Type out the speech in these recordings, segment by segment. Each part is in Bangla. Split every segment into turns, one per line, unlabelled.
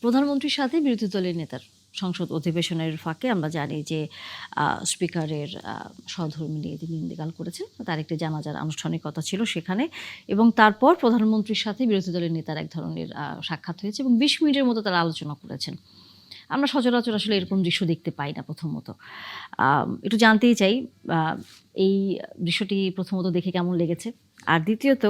প্রধানমন্ত্রীর সাথে বিরোধী দলের নেতার সংসদ অধিবেশনের ফাঁকে আমরা জানি যে স্পিকারের সহধর্মিণী তিনি ইন্তেকাল করেছেন, তার একটি জানাজার আনুষ্ঠানিকতা ছিল সেখানে, এবং তারপর প্রধানমন্ত্রীর সাথে বিরোধী দলের নেতার এক ধরনের সাক্ষাৎ হয়েছে এবং 20 মিনিটের মতো তারা আলোচনা করেছেন। আমরা সচরাচর আসলে এরকম দৃশ্য দেখতে পাই না। প্রথমত একটু জানতেই চাই এই দৃশ্যটি প্রথমত দেখে কেমন লেগেছে, আর দ্বিতীয়ত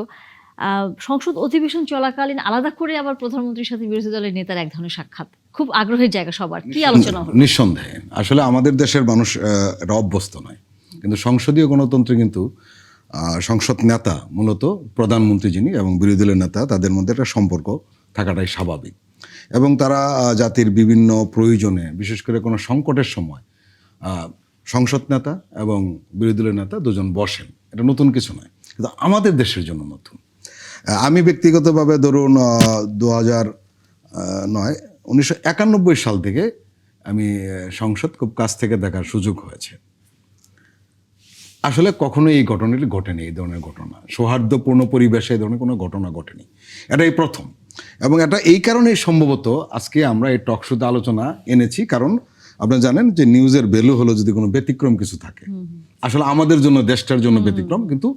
সংসদ অধিবেশন চলাকালীন আলাদা করে আবার প্রধানমন্ত্রীর সাথে বিরোধী দলের নেতার এক ধরনের সাক্ষাৎ খুব আগ্রহের জায়গা সবার। কি আলোচনা হলো?
নিঃসন্দেহে আসলে আমাদের দেশের মানুষ এটা অভ্যস্ত নয়, কিন্তু সংসদীয় গণতন্ত্রে কিন্তু সংসদ নেতা মূলত প্রধানমন্ত্রী যিনি এবং বিরোধী দলের নেতা তাদের মধ্যে একটা সম্পর্ক থাকাটাই স্বাভাবিক, এবং তারা জাতির বিভিন্ন প্রয়োজনে বিশেষ করে কোনো সংকটের সময় সংসদ নেতা এবং বিরোধী দলের নেতা দুজন বসেন। এটা নতুন কিছু নয়, কিন্তু আমাদের দেশের জন্য নতুন। আমি ব্যক্তিগতভাবে ধরুন 1991 সাল থেকে আমি সংসদ খুব কাছ থেকে দেখার সুযোগ হয়েছে। আসলে কখনো এই ঘটনাটি ঘটেনি, এই ধরনের ঘটনা সৌহার্দ্যপূর্ণ পরিবেশে এই ধরনের কোনো ঘটনা ঘটেনি, এটাই প্রথম। এবং এটা এই কারণেই সম্ভবত আজকে আমরা এই টক শোতে আলোচনা এনেছি, কারণ আপনারা জানেন যে নিউজের ভ্যালু হলো যদি কোনো ব্যতিক্রম কিছু থাকে। আসলে আমাদের জন্য, দেশটার জন্য ব্যতিক্রম, কিন্তু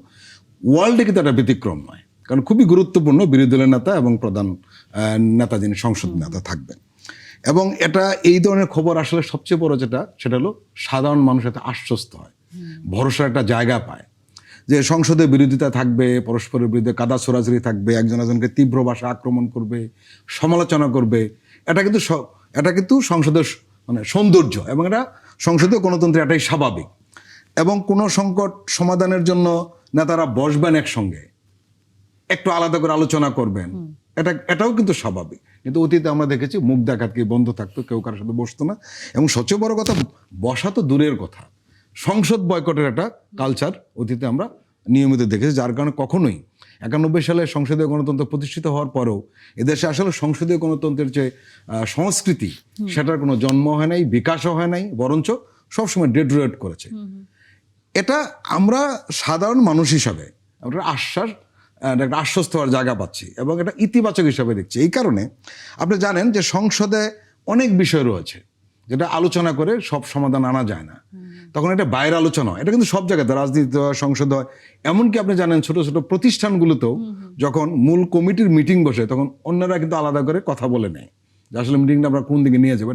ওয়ার্ল্ডে কিন্তু একটা ব্যতিক্রম নয়, কারণ খুবই গুরুত্বপূর্ণ বিরোধী দলের নেতা এবং প্রধান নেতা যিনি সংসদ নেতা থাকবেন। এবং এটা এই ধরনের খবর আসলে সবচেয়ে বড় সেটা হলো সাধারণ মানুষ এতে আশ্বস্ত হয়, ভরসার একটা জায়গা পায় যে সংসদে বিরোধিতা থাকবে, পরস্পরের বিরুদ্ধে কাদা ছোড়াছড়ি থাকবে, একজন একজনকে তীব্র ভাষা আক্রমণ করবে, সমালোচনা করবে। এটা কিন্তু সংসদের মানে সৌন্দর্য, এবং এটা সংসদীয় গণতন্ত্রে এটাই স্বাভাবিক। এবং কোনো সংকট সমাধানের জন্য নেতারা বসবেন একসঙ্গে, একটু আলাদা করে আলোচনা করবেন, এটাও কিন্তু স্বাভাবিক। কিন্তু অতীতে আমরা দেখেছি মুখ দেখাতকে বন্ধ থাকতো, কেউ কারোর সাথে বসতো না। এবং সবচেয়ে বড় কথা, বসা তো দূরের কথা, সংসদ বয়কটের একটা কালচার অতীতে আমরা নিয়মিত দেখেছি, যার কারণে কখনোই 91 সালে সংসদীয় গণতন্ত্র প্রতিষ্ঠিত হওয়ার পরেও এদেশে আসলে সংসদীয় গণতন্ত্রের যে সংস্কৃতি সেটার কোনো জন্ম হয় নাই, বিকাশও হয় নাই, বরঞ্চ সবসময় ডেটোরেট করেছে। এটা আমরা সাধারণ মানুষ হিসাবে আমরা একটা আশ্বস্ত হওয়ার জায়গা পাচ্ছি, এবং এটা ইতিবাচক হিসাবে দেখছি। এই কারণে আপনি জানেন যে সংসদে অনেক বিষয় রয়েছে যেটা আলোচনা করে সব সমাধান আনা যায় না, তখন এটা বাইরের আলোচনা হয়। এটা কিন্তু সব জায়গাতে, রাজনীতি হয়, সংসদ হয়, এমনকি আপনি জানেন ছোট ছোট প্রতিষ্ঠানগুলোতেও যখন মূল কমিটির মিটিং বসে তখন অন্যরা কিন্তু আলাদা করে কথা বলে নেয় যে আসলে মিটিংটা আমরা কোন দিকে নিয়ে যাবো।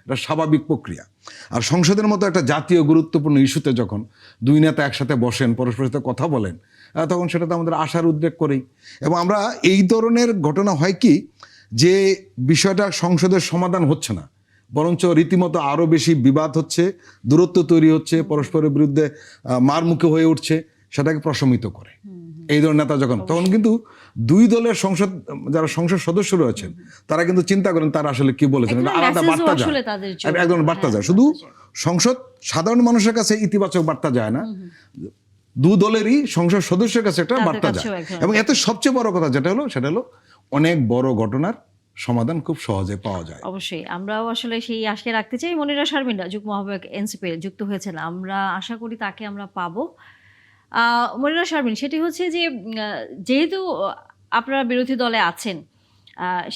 এটা স্বাভাবিক প্রক্রিয়া। আর সংসদের মতো একটা জাতীয় গুরুত্বপূর্ণ ইস্যুতে যখন দুই নেতা একসাথে বসেন, পরস্পরের সাথে কথা বলেন, তখন সেটা তো আমাদের আশার উদ্রেক করেই। এবং আমরা এই ধরনের ঘটনা হয় কি, যে বিষয়টা সংসদের সমাধান হচ্ছে না, বরঞ্চ রীতিমতো আরও বেশি বিবাদ হচ্ছে, দূরত্ব তৈরি হচ্ছে, পরস্পরের বিরুদ্ধে মার মুখে হয়ে উঠছে, সেটাকে প্রশমিত করে এই ধরনের নেতা যখন, তখন কিন্তু দুই দলের যারা সংসদ সদস্য রয়েছেন তারা কিন্তু চিন্তা করেন তারা আসলে কি বলেছেন, আলাদা বার্তা যায়, একদম বার্তা যায়। শুধু সংসদ সাধারণ মানুষের কাছে ইতিবাচক বার্তা যায় না, দু দলেরই সংসদ সদস্যের কাছে একটা বার্তা যায়। এবং এতে সবচেয়ে বড় কথা সেটা হলো অনেক বড় ঘটনার সমাধান খুব সহজে পাওয়া যায়।
অবশ্যই আমরাও আসলে সেই আশা রাখতে চাই। মনিরা শারমিন যুগ্ম আহ্বায়ক এনসিপি যুক্ত হয়েছেন, আমরা আশা করি তাকে আমরা পাবো। মনিরা শারমিন, সেটি হচ্ছে যে যেহেতু আপনারা বিরোধী দলে আছেন,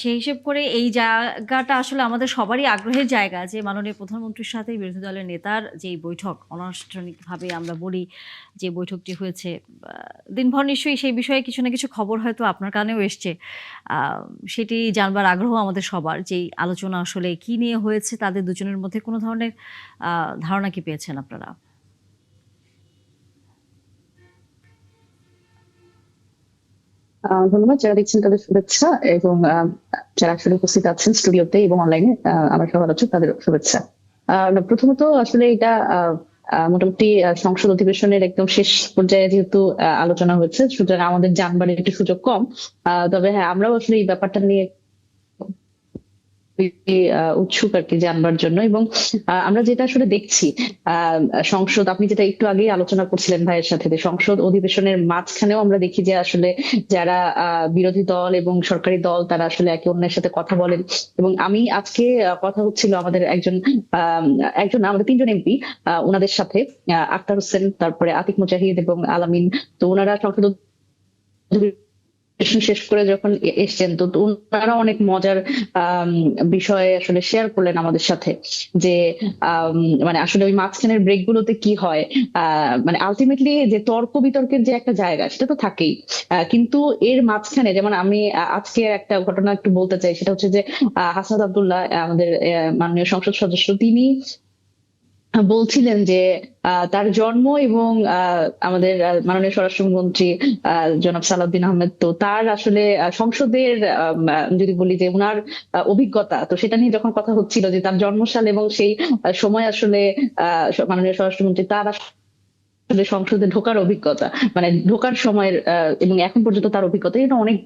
সেই হিসেব করে এই জায়গাটা আসলে আমাদের সবারই আগ্রহের জায়গা যে মাননীয় প্রধানমন্ত্রীর সাথে বিরোধী দলের নেতার যেই বৈঠক, অনানুষ্ঠানিকভাবে আমরা বলি যে বৈঠকটি হয়েছে, দিনভর নিশ্চয়ই সেই বিষয়ে কিছু না কিছু খবর হয়তো আপনার কানেও এসছে, সেটি জানবার আগ্রহ আমাদের সবার। যেই আলোচনা আসলে কি নিয়ে হয়েছে, তাদের দুজনের মধ্যে কোনো ধরনের ধারণা কি পেয়েছেন আপনারা?
ধন্যবাদ। যারা দেখছেন তাদের শুভেচ্ছা, এবং যারা আসলে উপস্থিত আছেন স্টুডিওতে এবং অনলাইনে আমার সমালোচক তাদের শুভেচ্ছা। প্রথমত আসলে এটা মোটামুটি সংসদ অধিবেশনের একদম শেষ পর্যায়ে যেহেতু আলোচনা হয়েছে, সুতরাং আমাদের জানবার একটু সুযোগ কম। তবে হ্যাঁ, আমরাও আসলে এই ব্যাপারটা নিয়ে উৎসুক আর কি জানবার জন্য। এবং আমরা যেটা আসলে দেখছি সংসদ, আপনি যেটা একটু আগেই আলোচনা করছিলেন ভাইয়ের সাথে, যে সংসদ অধিবেশনের মাঝখানেও আমরা দেখি যে আসলে যারা বিরোধী দল এবং সরকারি দল তারা আসলে একে অন্যের সাথে কথা বলেন। এবং আমি আজকে কথা হচ্ছিল আমাদের একজন আমাদের 3জন এমপি, ওনাদের সাথে আক্তার হোসেন, তারপরে আতিক মুজাহিদ এবং আলামিন। তো ওনারা সংসদ শেষ করে যখন এসছেন, তো তো ওনারা অনেক মজার আম, বিষয় আসলে শেয়ার করলেন আমাদের সাথে, যে আম, মানে আসলে ওই মাঝখানের ব্রেক গুলোতে কি হয়, মানে আলটিমেটলি যে তর্ক বিতর্কের যে একটা জায়গা সেটা তো থাকেই, কিন্তু এর মাঝখানে যেমন আমি আজকে একটা ঘটনা একটু বলতে চাই, সেটা হচ্ছে যে হাসনাত আব্দুল্লাহ, আমাদের মাননীয় সংসদ সদস্য, তিনি বলছিলেন যে তার জন্ম এবং আমাদের মাননীয় স্বরাষ্ট্রমন্ত্রী জনাব সালাউদ্দিন আহমেদ, তো তার আসলে সংসদের যদি বলি যে উনার অভিজ্ঞতা, তো সেটা নিয়ে যখন কথা হচ্ছিল যে তার জন্মসাল এবং সেই সময় আসলে মাননীয় স্বরাষ্ট্রমন্ত্রী তার আসলে সংসদে ঢোকার অভিজ্ঞতা, মানে ঢোকার সময়ের এবং এখন পর্যন্ত তার অভিজ্ঞতা, এটা অনেক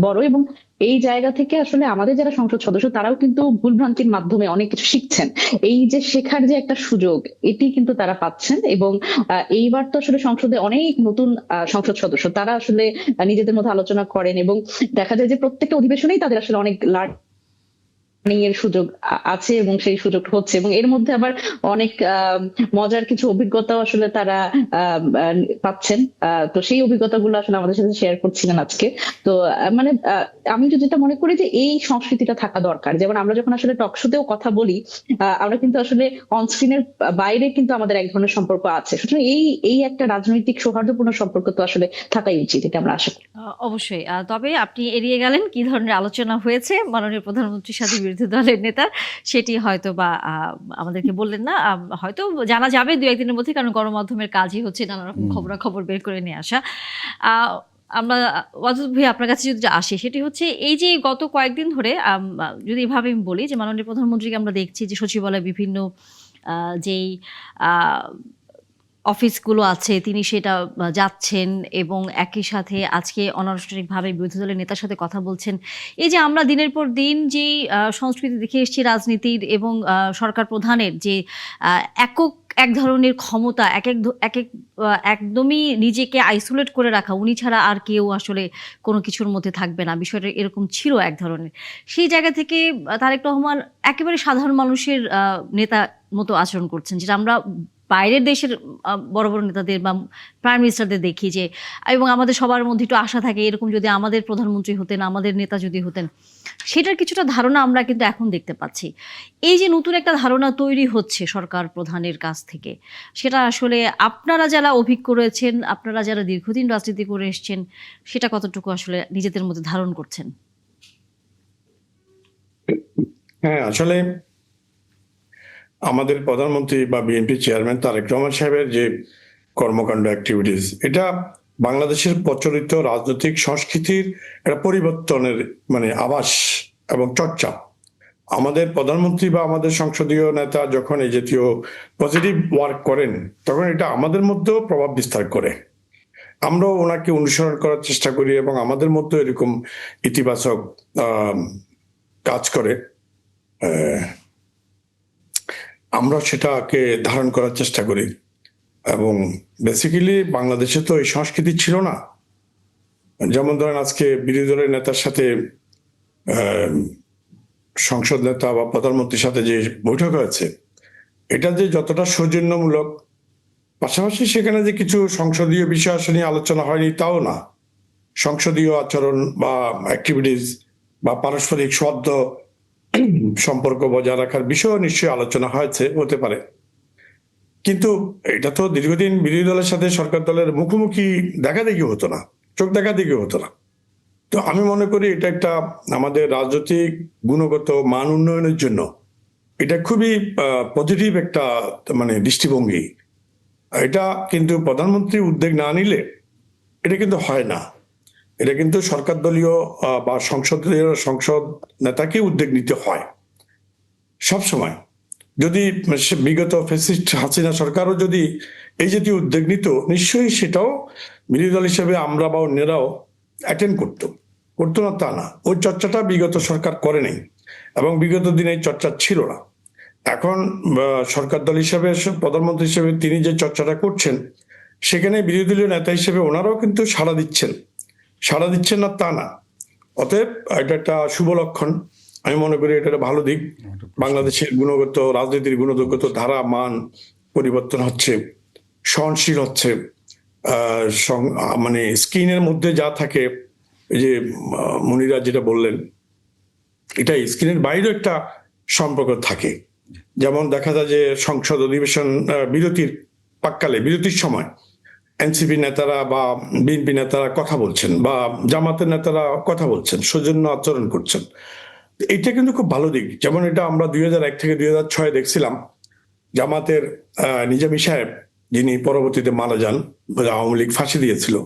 বড়। এবং এই জায়গা থেকে আসলে আমাদের যারা সংসদ সদস্য তারাও কিন্তু ভুলভ্রান্তির মাধ্যমে অনেক কিছু শিখছেন। এই যে শেখার যে একটা সুযোগ, এটি কিন্তু তারা পাচ্ছেন। এবং এইবার তো আসলে সংসদে অনেক নতুন সংসদ সদস্য, তারা আসলে নিজেদের মধ্যে আলোচনা করেন এবং দেখা যায় যে প্রত্যেকটা অধিবেশনেই তাদের আসলে অনেক এর সুযোগ আছে এবং সেই সুযোগ হচ্ছে, এবং এর মধ্যে আবার অনেক মজার কিছু অভিজ্ঞতাও আসলে তারা পাচ্ছেন। তো সেই অভিজ্ঞতাগুলো আসলে আমাদের সাথে শেয়ার করছিলেন আজকে। তো মানে আমি তো যেটা মনে করি যে এই সংস্কৃতিটা থাকা দরকার। যেমন আমরা যখন আসলে টক শোতেও কথা বলি, আমরা কিন্তু আসলে অন স্ক্রিনের বাইরে কিন্তু আমাদের এক ধরনের সম্পর্ক আছে, সুতরাং এই এই একটা রাজনৈতিক সৌহার্দ্যপূর্ণ সম্পর্ক তো আসলে থাকাই উচিত, এটা আমরা আশা করি।
অবশ্যই। তবে আপনি এড়িয়ে গেলেন কি ধরনের আলোচনা হয়েছে মাননীয় প্রধানমন্ত্রীর সাথে বিরোধী দলের নেতার, সেটি হয়তো বা আমাদেরকে বললেন না। হয়তো জানা যাবে ২-১ দিনের মধ্যে, কারণ গণমাধ্যমের কাজই হচ্ছে নানা রকম খবরাখবর বের করে নিয়ে আসা। আ আমরা ওয়াদুদ ভাই আপনার কাছে যদি আসি, সেটি হচ্ছে এই যে গত কয়েকদিন ধরে যদি এভাবে আমি বলি যে মাননীয় প্রধানমন্ত্রীকে আমরা দেখছি যে সচিবালয়ে বিভিন্ন যেই আ অফিসগুলো আছে তিনি সেটা যাচ্ছেন এবং একই সাথে আজকে অনানুষ্ঠানিকভাবে বিরোধী দলের নেতার সাথে কথা বলছেন। এই যে আমরা দিনের পর দিন যেই সংস্কৃতি দেখে এসেছি রাজনীতির এবং সরকার প্রধানের যে একক এক ধরনের ক্ষমতা, একদমই নিজেকে আইসোলেট করে রাখা, উনি ছাড়া আর কেউ আসলে কোনো কিছুর মধ্যে থাকবে না। বিষয়টা এরকম ছিল এক ধরনের। সেই জায়গা থেকে তারেক রহমান একেবারে সাধারণ মানুষের নেতা মতো আচরণ করছেন, যেটা আমরা বাইরের দেশের বড় বড় নেতাদের বা প্রাইম মিনিস্টারদের দেখি যে, এবং আমাদের সবার মধ্যে একটু আশা থাকে এরকম যদি আমাদের প্রধানমন্ত্রী হতেন, আমাদের নেতা যদি হতেন, সেটার কিছুটা ধারণা আমরা কিন্তু এখন দেখতে পাচ্ছি। এই যে নতুন একটা ধারণা তৈরি হচ্ছে সরকার প্রধানের কাছ থেকে, সেটা আসলে আপনারা যারা অভিজ্ঞ রয়েছেন, আপনারা যারা দীর্ঘদিন রাজনীতি করে এসছেন, সেটা কতটুকু আসলে নিজেদের মধ্যে ধারণ করছেন?
হ্যাঁ, আসলে আমাদের প্রধানমন্ত্রী বা বিএনপি চেয়ারম্যান তারেক রহমান সাহেবের যে কর্মকাণ্ড, অ্যাক্টিভিটিস, এটা বাংলাদেশের প্রচলিত রাজনৈতিক সংস্কৃতির একটা পরিবর্তনের মানে আভাস এবং চর্চা। আমাদের প্রধানমন্ত্রী বা আমাদের সংসদীয় নেতা যখন এই জাতীয় পজিটিভ ওয়ার্ক করেন, তখন এটা আমাদের মধ্যেও প্রভাব বিস্তার করে। আমরাও ওনাকে অনুসরণ করার চেষ্টা করি এবং আমাদের মধ্যে এরকম ইতিবাচক কাজ করে। আমরা সেটাকে ধারণ করার চেষ্টা করি। এবং বেসিক্যালি বাংলাদেশে তো এই সংস্কৃতি ছিল না। যেমন ধরেন আজকে বিরোধী দলের নেতার সাথে সংসদ নেতা বা প্রধানমন্ত্রীর সাথে যে বৈঠক হয়েছে, এটা যে যতটা সৌজন্যমূলক, পাশাপাশি সেখানে যে কিছু সংসদীয় বিষয় নিয়ে আলোচনা হয়নি তাও না। সংসদীয় আচরণ বা অ্যাক্টিভিটিস বা পারস্পরিক সৌহার্দ্য সম্পর্ক বজায় রাখার বিষয় নিশ্চয়ই আলোচনা হতে পারে। কিন্তু এটা তো দীর্ঘদিন বিরোধী দলের সাথে সরকার দলের মুখোমুখি দেখাদেখি হতো না, চোখ দেখাদেখি হতো না। তো আমি মনে করি এটা একটা আমাদের রাজনৈতিক গুণগত মান উন্নয়নের জন্য এটা খুবই পজিটিভ একটা মানে দৃষ্টিভঙ্গি। এটা কিন্তু প্রধানমন্ত্রী উদ্যোগ না নিলে এটা কিন্তু হয় না। এটা কিন্তু সরকার দলীয় বা সংসদ নেতাকে উদ্যোগ নিতে হয় সবসময়। যদি বিগত ফ্যাসিস্ট হাসিনা সরকারও যদি এই জাতীয় উদ্যোগ নিত, নিশ্চয়ই সেটাও বিরোধী দল হিসেবে আমরা বা অন্যরাও অ্যাটেন্ড করতো না তা না। ওই চর্চাটা বিগত সরকার করে নেই এবং বিগত দিনে চর্চা ছিল না। এখন সরকার দল হিসেবে, প্রধানমন্ত্রী হিসেবে তিনি যে চর্চাটা করছেন, সেখানে বিরোধী দলীয় নেতা হিসেবে ওনারাও কিন্তু সাড়া দিচ্ছেন না তা না। অতএব এটা একটা শুভ লক্ষণ। আমি মনে করি এটা একটা ভালো দিক। বাংলাদেশের গুণগত রাজনীতির গুণগত ধারা মান পরিবর্তন হচ্ছে, সহনশীল হচ্ছে। মানে স্ক্রিনের মধ্যে যা থাকে এই যে মনিরা যেটা বললেন, এটা স্ক্রিনের বাইরেও একটা সম্পর্ক থাকে। যেমন দেখা যায় যে সংসদ অধিবেশন বিরতির প্রাক্কালে, বিরতির সময় এনসিপি নেতারা বা বিএনপি নেতারা কথা বলছেন বা জামাতের নেতারা কথা বলছেন, সৌজন্য আচরণ করছেন। এটা কিন্তু খুব ভালো দিক। যেমন এটা আমরা 2001 থেকে 2006 দেখছিলাম, জামাতের নিজামী সাহেব, যিনি পরবর্তীতে মারা যান, আওয়ামী লীগ ফাঁসি দিয়েছিল,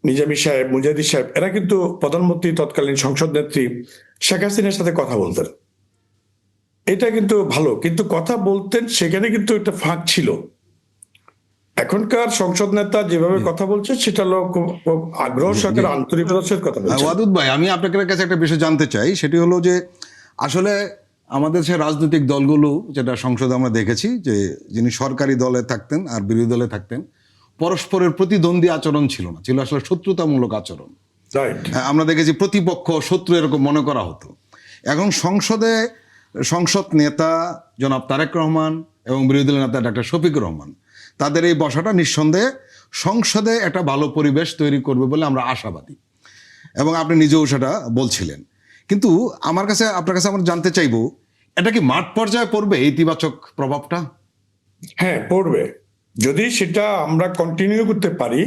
নিজামী সাহেব, মুজাহিদি সাহেব, এরা কিন্তু প্রধানমন্ত্রী তৎকালীন সংসদ নেত্রী শেখ হাসিনার সাথে কথা বলতেন। এটা কিন্তু ভালো, কিন্তু কথা বলতেন সেখানে কিন্তু একটা ফাঁক ছিল। এখনকার সংসদ নেতা যেভাবে কথা বলছে সেটা লোক খুব আগ্রহ সহকারে আন্তরিকতার সাথে কথা বলছে।
ওয়াদুদ ভাই, আমি আপনাদের কাছে একটা বিষয় জানতে চাই, সেটি হলো যে আসলে আমাদের সে রাজনৈতিক দলগুলো, যেটা সংসদে আমরা দেখেছি যে যিনি সরকারি দলে থাকতেন আর বিরোধী দলে থাকতেন, পরস্পরের প্রতিদ্বন্দ্বী আচরণ ছিল না, ছিল আসলে শত্রুতামূলক আচরণ।
রাইট।
আমরা দেখেছি প্রতিপক্ষ শত্রু এরকম মনে করা হতো। এখন সংসদে সংসদ নেতা জনাব তারেক রহমান এবং বিরোধী দলের নেতা ডাক্তার শফিকুর রহমান, তাদের এই বসাটা নিঃসন্দেহে সংসদে একটা ভালো পরিবেশ তৈরি করবে বলে আমরা আশাবাদী, এবং আপনি নিজেও সেটা বলছিলেন। কিন্তু আপনার কাছে আমরা জানতে চাইবো, এটা কি মাঠ পর্যায়ে পড়বে ইতিবাচক প্রভাবটা?
হ্যাঁ, পড়বে। যদি সেটা আমরা কন্টিনিউ করতে পারি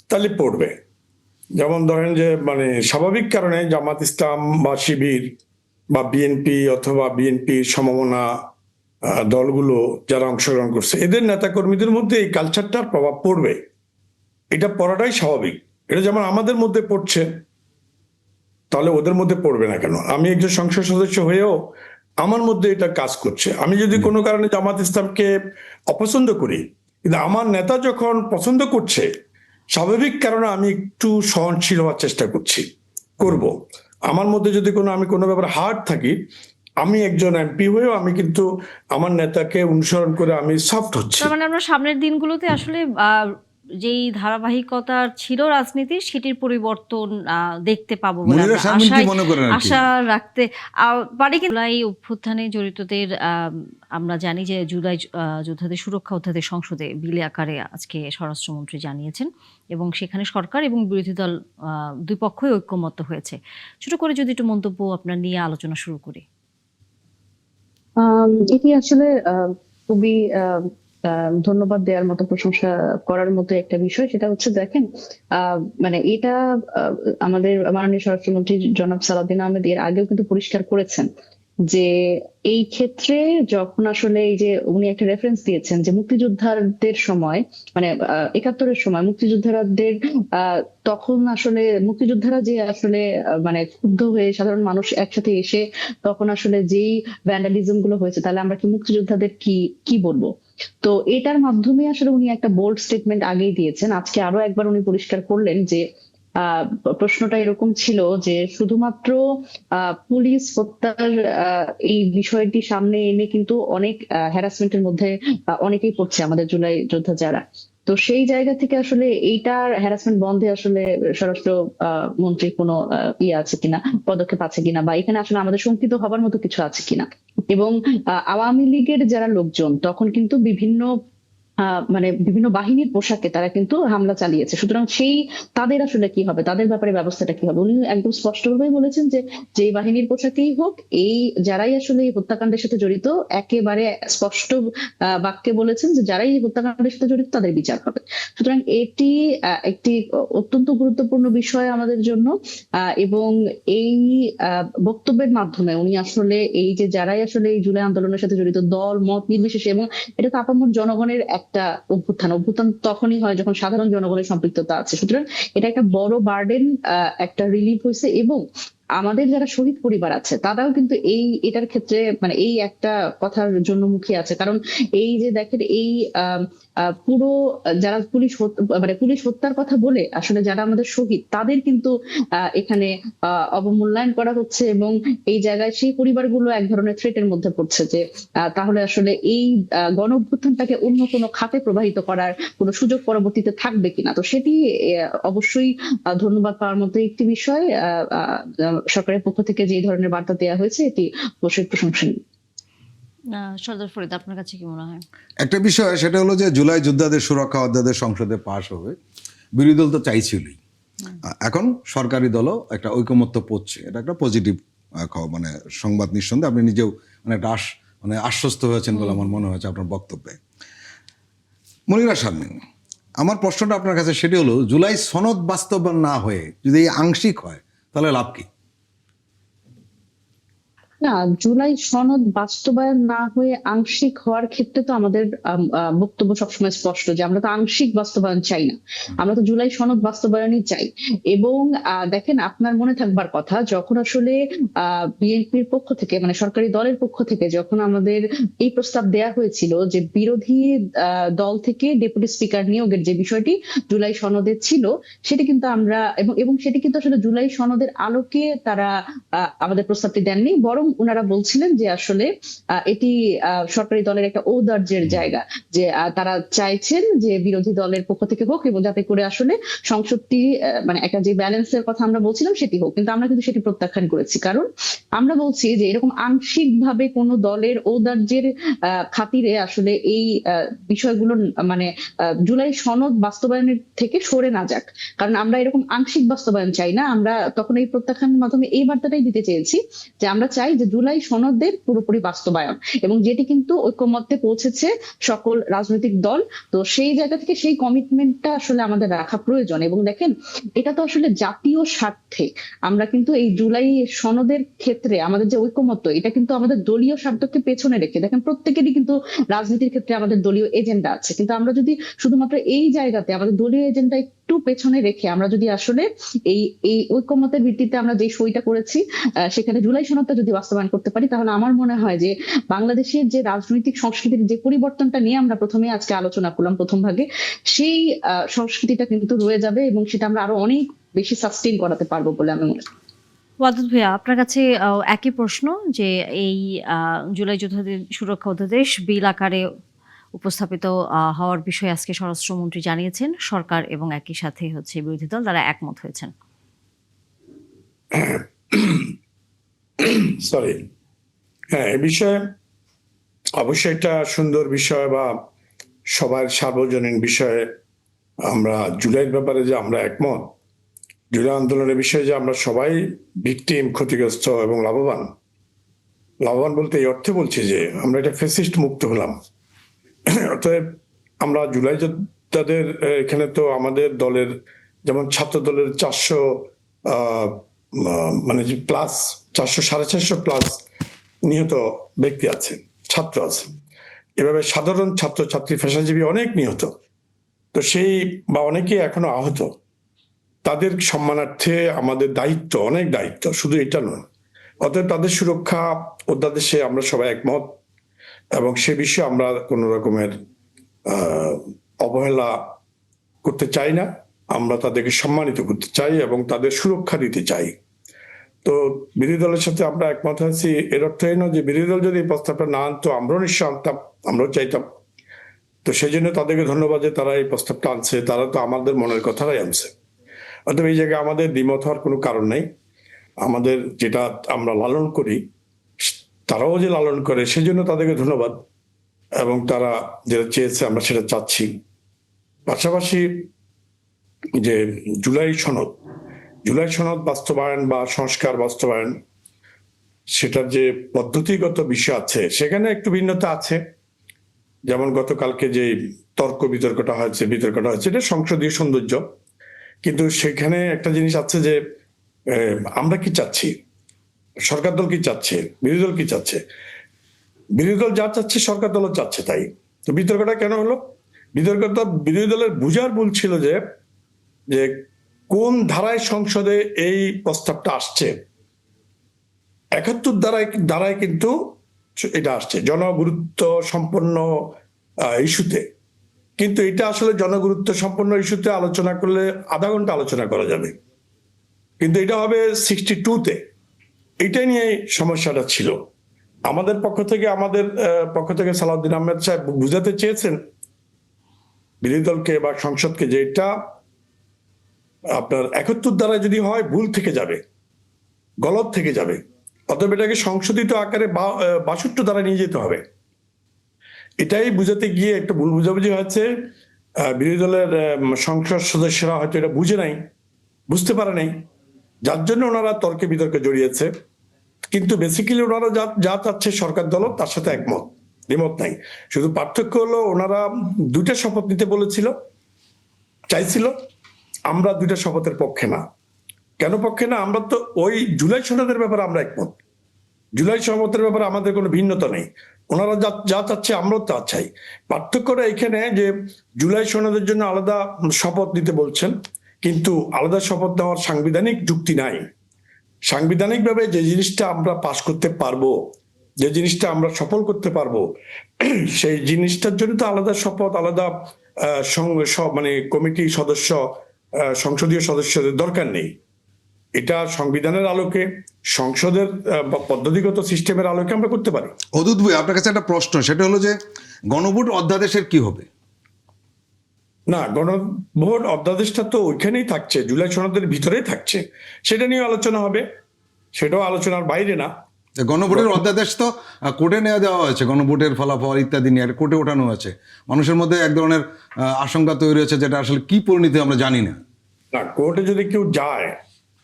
তাহলে পড়বে। যেমন ধরেন যে মানে স্বাভাবিক কারণে জামাত ইসলাম বা শিবির বা বিএনপি অথবা বিএনপির সমমনা দলগুলো যারা অংশগ্রহণ করছে, এদের নেতাকর্মীদের মধ্যে এই কালচারটার প্রভাব পড়বে। এটা পড়াটাই স্বাভাবিক। এটা যেমন আমাদের মধ্যে পড়ছে, তাহলে ওদের মধ্যে পড়বে না কেন? আমি একজন সংসদ সদস্য হয়েও আমার মধ্যে এটা কাজ করছে। আমি যদি কোনো কারণে জামাত ইসলামকে অপছন্দ করি, কিন্তু আমার নেতা যখন পছন্দ করছে, স্বাভাবিক কারণে আমি একটু সহনশীল হওয়ার চেষ্টা করব। আমার মধ্যে যদি আমি কোনো ব্যাপারে হার্ড থাকি, আমি একজন এমপি হয়েও আমি কিন্তু আমার নেতাকে অনুসরণ করে আমি সফট হচ্ছি।
তার মানে আমরা সামনের দিনগুলোতে আসলে যেই ধারাবাহিকতা ছিল রাজনীতির, সেটির পরিবর্তন দেখতে পাবো বলে
মনিরা
আমরা
শারমিন কি মনে করেন আর কি?
আশা রাখতে পারি। জুলাই অভ্যুত্থানে জড়িতদের আমরা জানি যে জুলাই যোদ্ধাদের সুরক্ষা অধ্যাদেশ সংসদে বিলে আকারে আজকে স্বরাষ্ট্রমন্ত্রী জানিয়েছেন, এবং সেখানে সরকার এবং বিরোধী দল দুই পক্ষই ঐক্যমত্য হয়েছে। ছোট করে যদি একটু মন্তব্য আপনার নিয়ে আলোচনা শুরু করি।
এটি আসলে খুবই ধন্যবাদ দেওয়ার মতো, প্রশংসা করার মতো একটা বিষয়। সেটা হচ্ছে, দেখেন, মানে এটা আমাদের মাননীয় স্বরাষ্ট্রমন্ত্রী জনাব সালাউদ্দিন আহমেদ এর আগেও কিন্তু পরিষ্কার করেছেন যে এই ক্ষেত্রে যখন আসলে এই যে উনি একটা রেফারেন্স দিয়েছেন যে মুক্তিযোদ্ধাদের সময়, মানে 71-এর সময় মুক্তিযোদ্ধাদের তখন আসলে মুক্তিযোদ্ধারা যে আসলে মানে ক্ষুব্ধ হয়ে সাধারণ মানুষ একসাথে এসে তখন আসলে যেই ভ্যান্ডালিজম গুলো হয়েছে, তাহলে আমরা কি মুক্তিযোদ্ধাদের কি বলবো? তো এটার মাধ্যমে আসলে উনি একটা বোল্ড স্টেটমেন্ট আগেই দিয়েছেন। আজকে আরো একবার উনি পরিষ্কার করলেন যে প্রশ্নটা এরকম ছিল যে শুধুমাত্র পুলিশ হত্যার এই বিষয়টি সামনে এনে কিন্তু অনেক হ্যারাসমেন্টের মধ্যে অনেকেই পড়ছে আমাদের জুলাই যোদ্ধা যারা। তো সেই জায়গা থেকে আসলে এইটার হ্যারাসমেন্ট বন্ধে আসলে স্বরাষ্ট্র মন্ত্রী কোনো আছে কিনা, পদক্ষেপ আছে কিনা, বা এখানে আসলে আমাদের শঙ্কিত হবার মতো কিছু আছে কিনা। এবং আওয়ামী লীগের যারা লোকজন তখন কিন্তু মানে বিভিন্ন বাহিনীর পোশাকে তারা কিন্তু হামলা চালিয়েছে। সুতরাং তাদের আসলে কি হবে, তাদের ব্যাপারে ব্যবস্থাটা কি হবে? উনি একদম স্পষ্টভাবে বলেছেন যে যেই বাহিনীর পোশাকেই হোক, এই যারাই আসলে এই হত্যাকাণ্ডের সাথে জড়িত, একেবারে স্পষ্ট বাক্যে বলেছেন যে যারাই এই হত্যাকাণ্ডের সাথে জড়িত তাদের বিচার হবে। সুতরাং এটি একটি অত্যন্ত গুরুত্বপূর্ণ বিষয় আমাদের জন্য, এবং এই বক্তব্যের মাধ্যমে উনি আসলে এই যে যারাই আসলে এই জুলাই আন্দোলনের সাথে জড়িত, দল মত নির্বিশেষে, এবং এটা তো আপামর জনগণের একটা অভ্যুত্থান তখনই হয় যখন সাধারণ জনগণের সম্পৃক্ততা আছে। সুতরাং এটা একটা বড় বার্ডেন, একটা রিলিফ হয়েছে। এবং আমাদের যারা শহীদ পরিবার আছে তারাও কিন্তু এটার ক্ষেত্রে মানে এই একটা কথার জন্য মুখিয়ে আছে। কারণ এই যে দেখেন, এই পুরো যারা পুলিশ হত্যার কথা বলে আসলে যারা আমাদের শহীদ, তাদের কিন্তু এখানে অবমূল্যায়ন করা হচ্ছে, এবং এই জায়গায় সেই পরিবারগুলো এক ধরনের থ্রেটের মধ্যে পড়ছে যে তাহলে আসলে এই গণ অভ্যুত্থানটাকে অন্য কোনো খাতে প্রবাহিত করার কোনো সুযোগ পরবর্তীতে থাকবে কিনা। তো সেটি অবশ্যই ধন্যবাদ পাওয়ার মতো একটি বিষয়। সরকারের পক্ষ থেকে যে ধরনের বার্তা দেওয়া হয়েছে এটি অবশ্যই প্রশংসনীয়।
সর্দার ফরিদ, আপনার কাছে কি মনে হয়?
একটা বিষয়, সেটা হলো যে জুলাই যোদ্ধাদের সুরক্ষা অধ্যাদেশ সংসদে পাশ হবে, বিরোধী দল তো চাইছিলই, এখন সরকারি দলও একটা ঐকমত্য পড়ছে, এটা একটা পজিটিভ মানে সংবাদ নিঃসন্দেহে। আপনি নিজেও মানে একটা মানে আশ্বস্ত হয়েছেন বলে আমার মনে হয়েছে আপনার বক্তব্যে। মনিরা শারমিন, আমার প্রশ্নটা আপনার কাছে সেটি হলো, জুলাই সনদ বাস্তবায়ন না হয়ে যদি এই আংশিক হয় তাহলে লাভ কি?
না, জুলাই সনদ বাস্তবায়ন না হয়ে আংশিক হওয়ার ক্ষেত্রে তো আমাদের বক্তব্য সবসময় স্পষ্ট যে আমরা তো আংশিক বাস্তবায়ন চাই না, আমরা তো জুলাই সনদ বাস্তবায়নই চাই। এবং দেখেন, আপনার মনে থাকবার কথা, যখন আসলে বিএনপির পক্ষ থেকে, মানে সরকারি দলের পক্ষ থেকে যখন আমাদের এই প্রস্তাব দেয়া হয়েছিল যে বিরোধী দল থেকে ডেপুটি স্পিকার নিয়োগের যে বিষয়টি জুলাই সনদে ছিল, সেটি কিন্তু আমরা এবং সেটি কিন্তু আসলে জুলাই সনদের আলোকে তারা আমাদের প্রস্তাবটি দেননি, বরং ওনারা বলছিলেন যে আসলে এটি সরকারি দলের একটা ঔদার্যের জায়গা, যে তারা চাইছেন যে বিরোধী দলের পক্ষ থেকে হোক, এবং যাতে করে আসলে সংসদটি মানে একটা যে ব্যালেন্সের কথা আমরা বলছিলাম সেটি হোক। কিন্তু আমরা কিন্তু সেটি প্রত্যাখ্যান করেছি, কারণ আমরা বলছি যে এরকম আংশিক ভাবে কোনো দলের ঔদার্যের খাতিরে আসলে এই বিষয়গুলো মানে জুলাই সনদ বাস্তবায়নের থেকে সরে না যাক, কারণ আমরা এরকম আংশিক বাস্তবায়ন চাই না। আমরা তখন এই প্রত্যাখ্যানের মাধ্যমে এই বার্তাটাই দিতে চেয়েছি যে আমরা চাই যে জুলাই সনদের পুরোপুরি বাস্তবায়ন, এবং যেটি কিন্তু ঐকমত্যে পৌঁছেছে সকল রাজনৈতিক দল। তো সেই জায়গা থেকে সেই কমিটমেন্টটা আসলে আমাদের রাখা প্রয়োজন। এবং দেখেন, এটা তো আসলে জাতীয় স্বার্থে, আমরা কিন্তু এই জুলাই সনদের ক্ষেত্রে আমাদের যে ঐকমত্য, এটা কিন্তু আমাদের দলীয় স্বার্থকে পেছনে রেখে, দেখেন প্রত্যেকেরই কিন্তু রাজনীতির ক্ষেত্রে আমাদের দলীয় এজেন্ডা আছে, কিন্তু আমরা যদি শুধুমাত্র এই জায়গাতে আমাদের দলীয় এজেন্ডা একটু পেছনে রেখে আমরা যদি আসলে এই এই ঐকমত্যের ভিত্তিতে আমরা যে সইটা করেছি সেখানে জুলাই সনদটা যদি বাস্তবায়ন করতে পারি, তাহলে আমার মনে হয় যে বাংলাদেশের যে রাজনৈতিক সংস্কৃতির যে পরিবর্তনটা নিয়ে আমরা প্রথমে আজকে আলোচনা করলাম প্রথম ভাগে, সেই সংস্কৃতিটা কিন্তু রয়ে যাবে, এবং সেটা আমরা আরো অনেক বেশি সাস্টেইন করাতে পারবো বলে আমি মনে করি।
ওয়াদুদ ভাইয়া, আপনার কাছে একই প্রশ্ন, যে এই জুলাই যোদ্ধাদের সুরক্ষা অধ্যাদেশ বিল আকারে উপস্থাপিত হওয়ার বিষয়ে আজকে স্বরাষ্ট্রমন্ত্রী জানিয়েছেন সরকার এবং একই সাথে হচ্ছে বিরোধী দল তারা একমত হয়েছেন।
সরি, হ্যাঁ, এ বিষয়ে অবশ্যই একটা সুন্দর বিষয় বা সবার সার্বজনীন বিষয়ে আমরা জুলাইয়ের ব্যাপারে যে আমরা একমত, জুলাই আন্দোলনের বিষয়ে যে আমরা সবাই ভিকটিম, ক্ষতিগ্রস্ত এবং লাভবান বলতে এই অর্থে বলছি যে আমরা এটা ফ্যাসিস্ট মুক্ত হলাম। অতএব আমরা জুলাই যোদ্ধাদের এখানে তো আমাদের দলের যেমন ছাত্র দলের 400 মানে যে প্লাস 400-450 প্লাস নিহত ব্যক্তি আছে, ছাত্র আছে, এভাবে সাধারণ ছাত্র ছাত্রী পেশাজীবী অনেক নিহত, তো সেই বা অনেকে এখনো আহত, তাদের সম্মানার্থে আমাদের দায়িত্ব, অনেক দায়িত্ব, শুধু এটা নয়। অতএব তাদের সুরক্ষা অধ্যাদেশে আমরা সবাই একমত, এবং সে বিষয়ে আমরা কোনো রকমের অবহেলা করতে চাই না। আমরা তাদেরকে সম্মানিত করতে চাই এবং তাদের সুরক্ষা দিতে চাই। তো বিরোধী দলের সাথে আমরা একমত হয়েছি, এর অর্থ এই নয় যে বিরোধী দল যদি এই প্রস্তাবটা না আনতো আমরাও নিশ্চয় আনতাম, আমরাও চাইতাম। তো সেই জন্য তাদেরকে ধন্যবাদ যে তারা এই প্রস্তাবটা আনছে, তারা তো আমাদের মনের কথাটাই আনছে। অর্থাৎ এই জায়গায় আমাদের দ্বিমত হওয়ার কোনো কারণ নেই। আমাদের যেটা আমরা লালন করি তারাও যে লালন করে, সেজন্য তাদেরকে ধন্যবাদ, এবং তারা যেটা চেয়েছে আমরা সেটা চাচ্ছি। পাশাপাশি যে জুলাই সনদ বাস্তবায়ন বা সংস্কার বাস্তবায়ন, সেটার যে পদ্ধতিগত বিষয় আছে সেখানে একটু ভিন্নতা আছে। যেমন গতকালকে যে বিতর্কটা হয়েছে এটা সংসদীয় সৌন্দর্য, কিন্তু সেখানে একটা জিনিস আছে যে আমরা কি চাচ্ছি, সরকার দল কি চাচ্ছে, বিরোধী দল কি চাচ্ছে। বিরোধী দল যা চাচ্ছে সরকার দলও চাচ্ছে, তাই তো বিতর্কটা কেন হলো? বিতর্কটা বিরোধী দলের বুঝার ভুল ছিল যে কোন ধারায় সংসদে এই প্রস্তাবটা আসছে। 71 ধারায় কিন্তু এটা আসছে জনগুরুত্ব সম্পন্ন ইস্যুতে, কিন্তু এটা আসলে জনগুরুত্ব সম্পন্ন ইস্যুতে আলোচনা করলে আধা ঘন্টা আলোচনা করা যাবে, কিন্তু এটা হবে 62-তে। এটা নিয়ে সমস্যাটা ছিল। আমাদের পক্ষ থেকে সালাউদ্দিন আহমেদ সাহেব বুঝাতে চেয়েছেন বিরোধী দলকে বা সংসদকে যে এটা আপনার 71 ধারায় যদি হয় ভুল থেকে যাবে, গলত থেকে যাবে, অতএব এটাকে সংশোধিত আকারে 62 ধারায় নিয়ে যেতে হবে। এটাই বুঝাতে গিয়ে একটা ভুল বুঝাবুঝি হয়েছে। বিরোধী দলের সংসদ সদস্যরা হয়তো এটা বুঝে নাই, বুঝতে পারে নাই, যার জন্য ওনারা তর্কে বিতর্কে জড়িয়েছে। কিন্তু বেসিক্যালি ওনারা যা যা চাচ্ছে সরকার দল তার সাথে দ্বিমত নাই। শুধু পার্থক্য হলো ওনারা 2টা শপথ নিতে বলেছিল, চাইছিল, আমরা 2টা শপথের পক্ষে না। কেন পক্ষে না? আমরা তো ওই জুলাই সনদের ব্যাপারে আমরা একমত, জুলাই সনদের ব্যাপারে আমাদের কোনো ভিন্নতা নেই। ওনারা যা যা চাচ্ছে আমরাও তা চাই। পার্থক্যটা এখানে যে জুলাই সনদের জন্য আলাদা শপথ নিতে বলছেন, কিন্তু আলাদা শপথ নেওয়ার সাংবিধানিক যুক্তি নাই। সাংবিধানিকভাবে যে জিনিসটা আমরা পাশ করতে পারবো, যে জিনিসটা আমরা সফল করতে পারবো, সেই জিনিসটার জন্য তো আলাদা শপথ, আলাদা মানে কমিটি সদস্য, সংসদীয় সদস্যদের দরকার নেই। এটা সংবিধানের আলোকে, সংসদের পদ্ধতিগত সিস্টেমের আলোকে আমরা করতে পারি।
অদূত ভাই, আপনার কাছে একটা প্রশ্ন, সেটা হলো যে গণভোট অধ্যাদেশের কি হবে?
না, গণভোট অধ্যাদেশটা তো ওইখানেই থাকছে, জুলাই সনদের ভিতরেই থাকছে, সেটা নিয়ে আলোচনা হবে, সেটাও আলোচনার বাইরে না।
গণভোটের অধ্যাদেশ তো কোর্টে নেওয়া দেওয়া হয়েছে, গণভোটের ফলাফল ইত্যাদি নিয়ে কোর্টে ওঠানো হয়েছে। মানুষের মধ্যে এক ধরনের আশঙ্কা তৈরি হয়েছে, যেটা আসলে কি পরিণতি আমরা জানি না।
না, কোর্টে যদি কেউ যায়,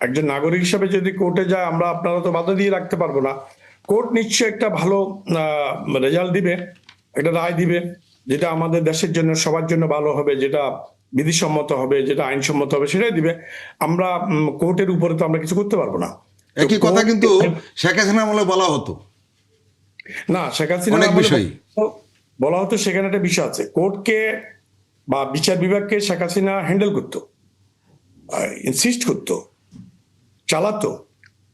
একজন নাগরিক হিসাবে যদি কোর্টে যায়, আপনারা তো বাধা দিয়ে রাখতে পারবো না। কোর্ট নিশ্চয়ই একটা ভালো রেজাল্ট দিবে, একটা রায় দিবে, যেটা আমাদের দেশের জন্য, সবার জন্য ভালো হবে, যেটা বিধিসম্মত হবে, যেটা আইনসম্মত হবে, সেটাই দিবে। আমরা কোর্টের উপরে তো আমরা কিছু করতে পারবো না।
একই কথা কিন্তু শেখ হাসিনা আমলে বলা হতো।
না, শেখ হাসিনা
অনেক বিষয়
বলা হতো, সেখানে একটা বিষয় আছে, কোর্টকে বা বিচার বিভাগকে শেখ হাসিনা হ্যান্ডেল করতো, ইনসিস্ট করতো, চালাতো।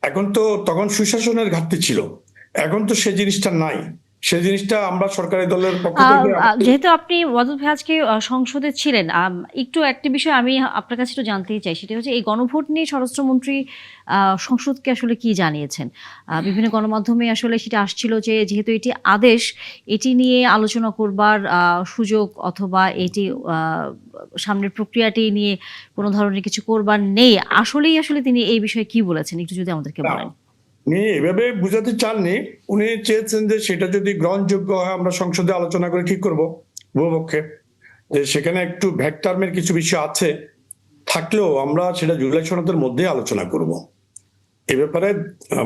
এখন তো তখন সুশাসনের ঘাটতি ছিল, এখন তো সে জিনিসটা নাই। সে জিনিসটা আমরা সরকারি দলের পক্ষ থেকে
যেহেতু আপনি ওয়াদুদ ভাই আজকে সংসদে ছিলেন, একটু একটা বিষয় আমি আপনার কাছে একটু জানতেই চাই, সেটা হচ্ছে এই গণভোট নিয়ে স্বরাষ্ট্রমন্ত্রী সংসদকে আসলে কি জানিয়েছেন? বিভিন্ন গণমাধ্যমে আসলে সেটা আসছিল যে যেহেতু এটি আদেশ, এটি নিয়ে আলোচনা করবার সুযোগ অথবা এটি সামনের প্রক্রিয়াটি নিয়ে কোনো ধরনের কিছু করবার নেই। আসলে তিনি এই বিষয়ে কি বলেছেন, একটু যদি আমাদেরকে বলেন।
উনি এভাবে বুঝাতে চাননি, উনি চেয়েছেন যে সেটা যদি গ্রহণযোগ্য হয় আমরা সংসদে আলোচনা করে ঠিক করবো উভয়পক্ষে, যে সেখানে একটু ভ্যাট টার্মের কিছু বিষয় আছে, থাকলেও আমরা সেটা জুলাই সনদের মধ্যে আলোচনা করব। এ ব্যাপারে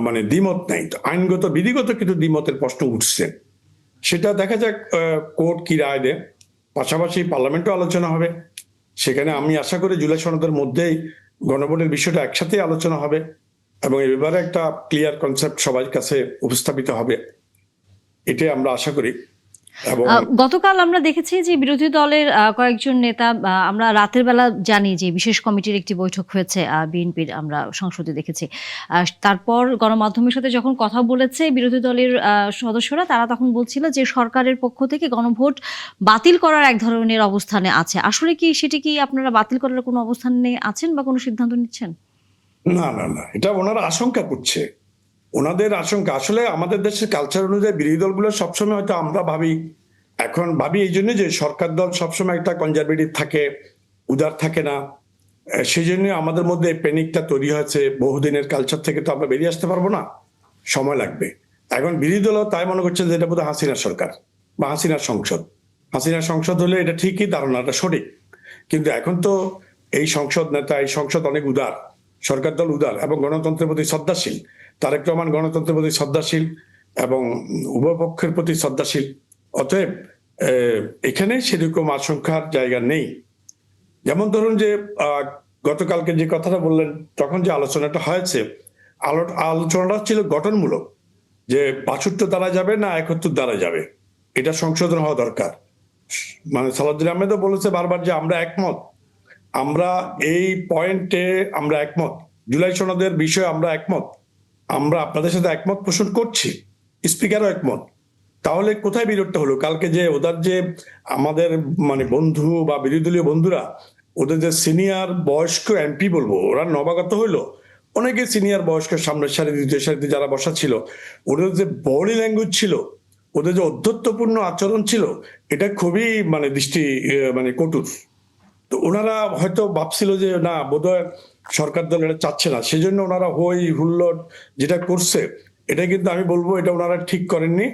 মানে দ্বিমত নাই, আইনগত বিধিগত কিন্তু দ্বিমতের প্রশ্ন উঠছে। সেটা দেখা যাক কোর্ট কি রায় দেয়। পাশাপাশি পার্লামেন্টও আলোচনা হবে, সেখানে আমি আশা করি জুলাই সনদের মধ্যেই গণভোটের বিষয়টা একসাথে আলোচনা হবে এবং এ ব্যাপারে একটা ক্লিয়ার কনসেপ্ট সবার কাছে উপস্থাপিত হবে, এটাই আমরা আশা করি। এবং
গতকাল আমরা দেখেছি যে বিরোধী দলের কয়েকজন নেতা, আমরা রাতের বেলা জানি যে বিশেষ কমিটির একটি বৈঠক হয়েছে বিএনপির, আমরা সংসদে দেখেছি। তারপর গণমাধ্যমের সাথে যখন কথা বলেছে বিরোধী দলের সদস্যরা, তারা তখন বলছিল যে সরকারের পক্ষ থেকে গণভোট বাতিল করার এক ধরনের অবস্থানে আছে। আসলে কি সেটি কি আপনারা বাতিল করার কোনো অবস্থানে আছেন বা কোনো সিদ্ধান্ত নিচ্ছেন?
না না না, এটা ওনারা আশঙ্কা করছে, ওনাদের আশঙ্কা। আসলে আমাদের দেশের কালচার অনুযায়ী বিরোধী দলগুলো সবসময়, হয়তো আমরা এখন ভাবি এই জন্য যে সরকার দল সবসময় একটা কনজারভেটিভ থাকে, উদার থাকে না, সেই জন্য আমাদের মধ্যে প্যানিকটা তৈরি হয়েছে। বহুদিনের কালচার থেকে তো আমরা বেরিয়ে আসতে পারবো না, সময় লাগবে। এখন বিরোধী দল তাই মনে করছে যে এটা বোধহয় হাসিনার সরকার বা হাসিনার সংসদ। হাসিনার সংসদ হলে এটা ঠিকই, ধারণাটা সঠিক, কিন্তু এখন তো এই সংসদ নেতা, এই সংসদ অনেক উদার, সরকার দল উদার এবং গণতন্ত্রের প্রতি শ্রদ্ধাশীল। তারেক রহমান গণতন্ত্রের প্রতি শ্রদ্ধাশীল এবং উভয় পক্ষের প্রতি শ্রদ্ধাশীল। অতএব এখানে সেরকম আশঙ্কার জায়গা নেই। যেমন ধরুন যে গতকালকে যে কথাটা বললেন, তখন যে আলোচনাটা হয়েছে, আলোচনাটা ছিল গঠনমূলক, যে ৭২ দ্বারা যাবে না ৭১ দ্বারা যাবে, এটা সংশোধন হওয়া দরকার। মানে সালাউদ্দিন আহমেদও বলেছে বারবার যে আমরা একমত, আমরা এই পয়েন্টে আমরা একমত, জুলাই সনদের বিষয়ে আমরা একমত, আমরা আপনাদের সাথে একমত পোষণ করছি, স্পিকারও একমত। তাহলে কোথায় বিরোধটা হলো? কালকে যে ওদের যে আমাদের মানে বন্ধু বা বিরোধী দলীয় বন্ধুরা, ওদের যে সিনিয়র বয়স্ক এমপি বলবো, ওরা নবাগত হইলো, অনেকে সিনিয়র বয়স্ক সামনের সারি, দ্বিতীয় সারিতে যারা বসা ছিল, ওদের যে বডি ল্যাঙ্গুয়েজ ছিল, ওদের যে অধ্যত্বপূর্ণ আচরণ ছিল, এটা খুবই মানে মানে কটুর। তো ওনারা হয়তো ভাবছিল যে না, বোধহয় সরকার দল এটা চাচ্ছে না, সেজন্য ওনারা হই হুল্লোড় যেটা করছে, এটা কিন্তু আমি বলবো এটা ওনারা ঠিক করেননি।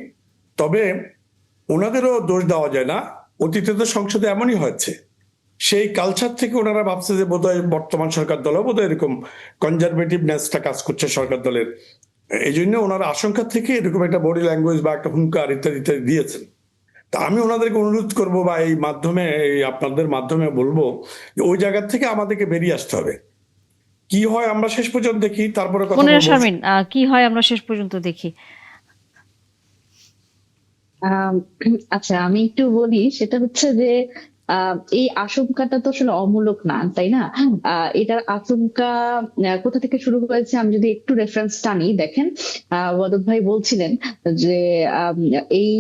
তবে ওনাদেরও দোষ দেওয়া যায় না, অতীতে তো সংসদে এমনই হয়েছে সেই কালচার থেকে ওনারা ভাবছে যে বোধহয় বর্তমান সরকার দল বোধহয় এরকম কনজারভেটিভনেসটা কাজ করছে সরকার দলের, এই জন্য ওনারা আশঙ্কা থেকে এরকম একটা বডি ল্যাঙ্গুয়েজ বা একটা হুঙ্কার ইত্যাদি ইত্যাদি দিয়েছেন। তা আমি ওনাদেরকে অনুরোধ করব বা এই মাধ্যমে আপনাদের মাধ্যমে বলবো যে ওই জায়গা থেকে আমাদেরকে বেরিয়ে আসতে হবে। কি হয় আমরা শেষ পর্যন্ত দেখি, তারপরে কথা
মনিরা
বলবো।
শারমিন, কি হয় আমরা শেষ পর্যন্ত দেখি।
আম, আচ্ছা, আমি একটু বলি, সেটা হচ্ছে যে এই আশঙ্কাটা তো আসলে অমূলক না, তাই না? এটার আশঙ্কা কোথা থেকে শুরু হয়েছে আমি যদি একটু রেফারেন্স টানি, দেখেন ওয়াদুদ ভাই বলছিলেন যে আম, এই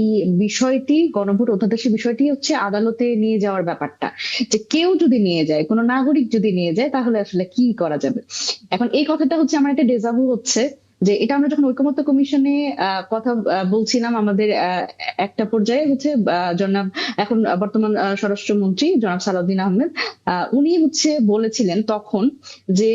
বিষয়টি, গণভোট অধ্যাদেশের বিষয়টি হচ্ছে আদালতে নিয়ে যাওয়ার ব্যাপারটা, যে কেউ যদি নিয়ে যায়, কোনো নাগরিক যদি নিয়ে যায়, তাহলে আসলে কি করা যাবে। এখন এই কথাটা হচ্ছে আমার একটা ডেজাভু হচ্ছে, যে এটা আমরা যখন ঐকমত্য কমিশনে কথা বলছিলাম, আমাদের একটা পর্যায়ে হচ্ছে জনাব, এখন বর্তমান স্বরাষ্ট্রমন্ত্রী জনাব সালাউদ্দিন আহমেদ, উনি হচ্ছে বলেছিলেন তখন যে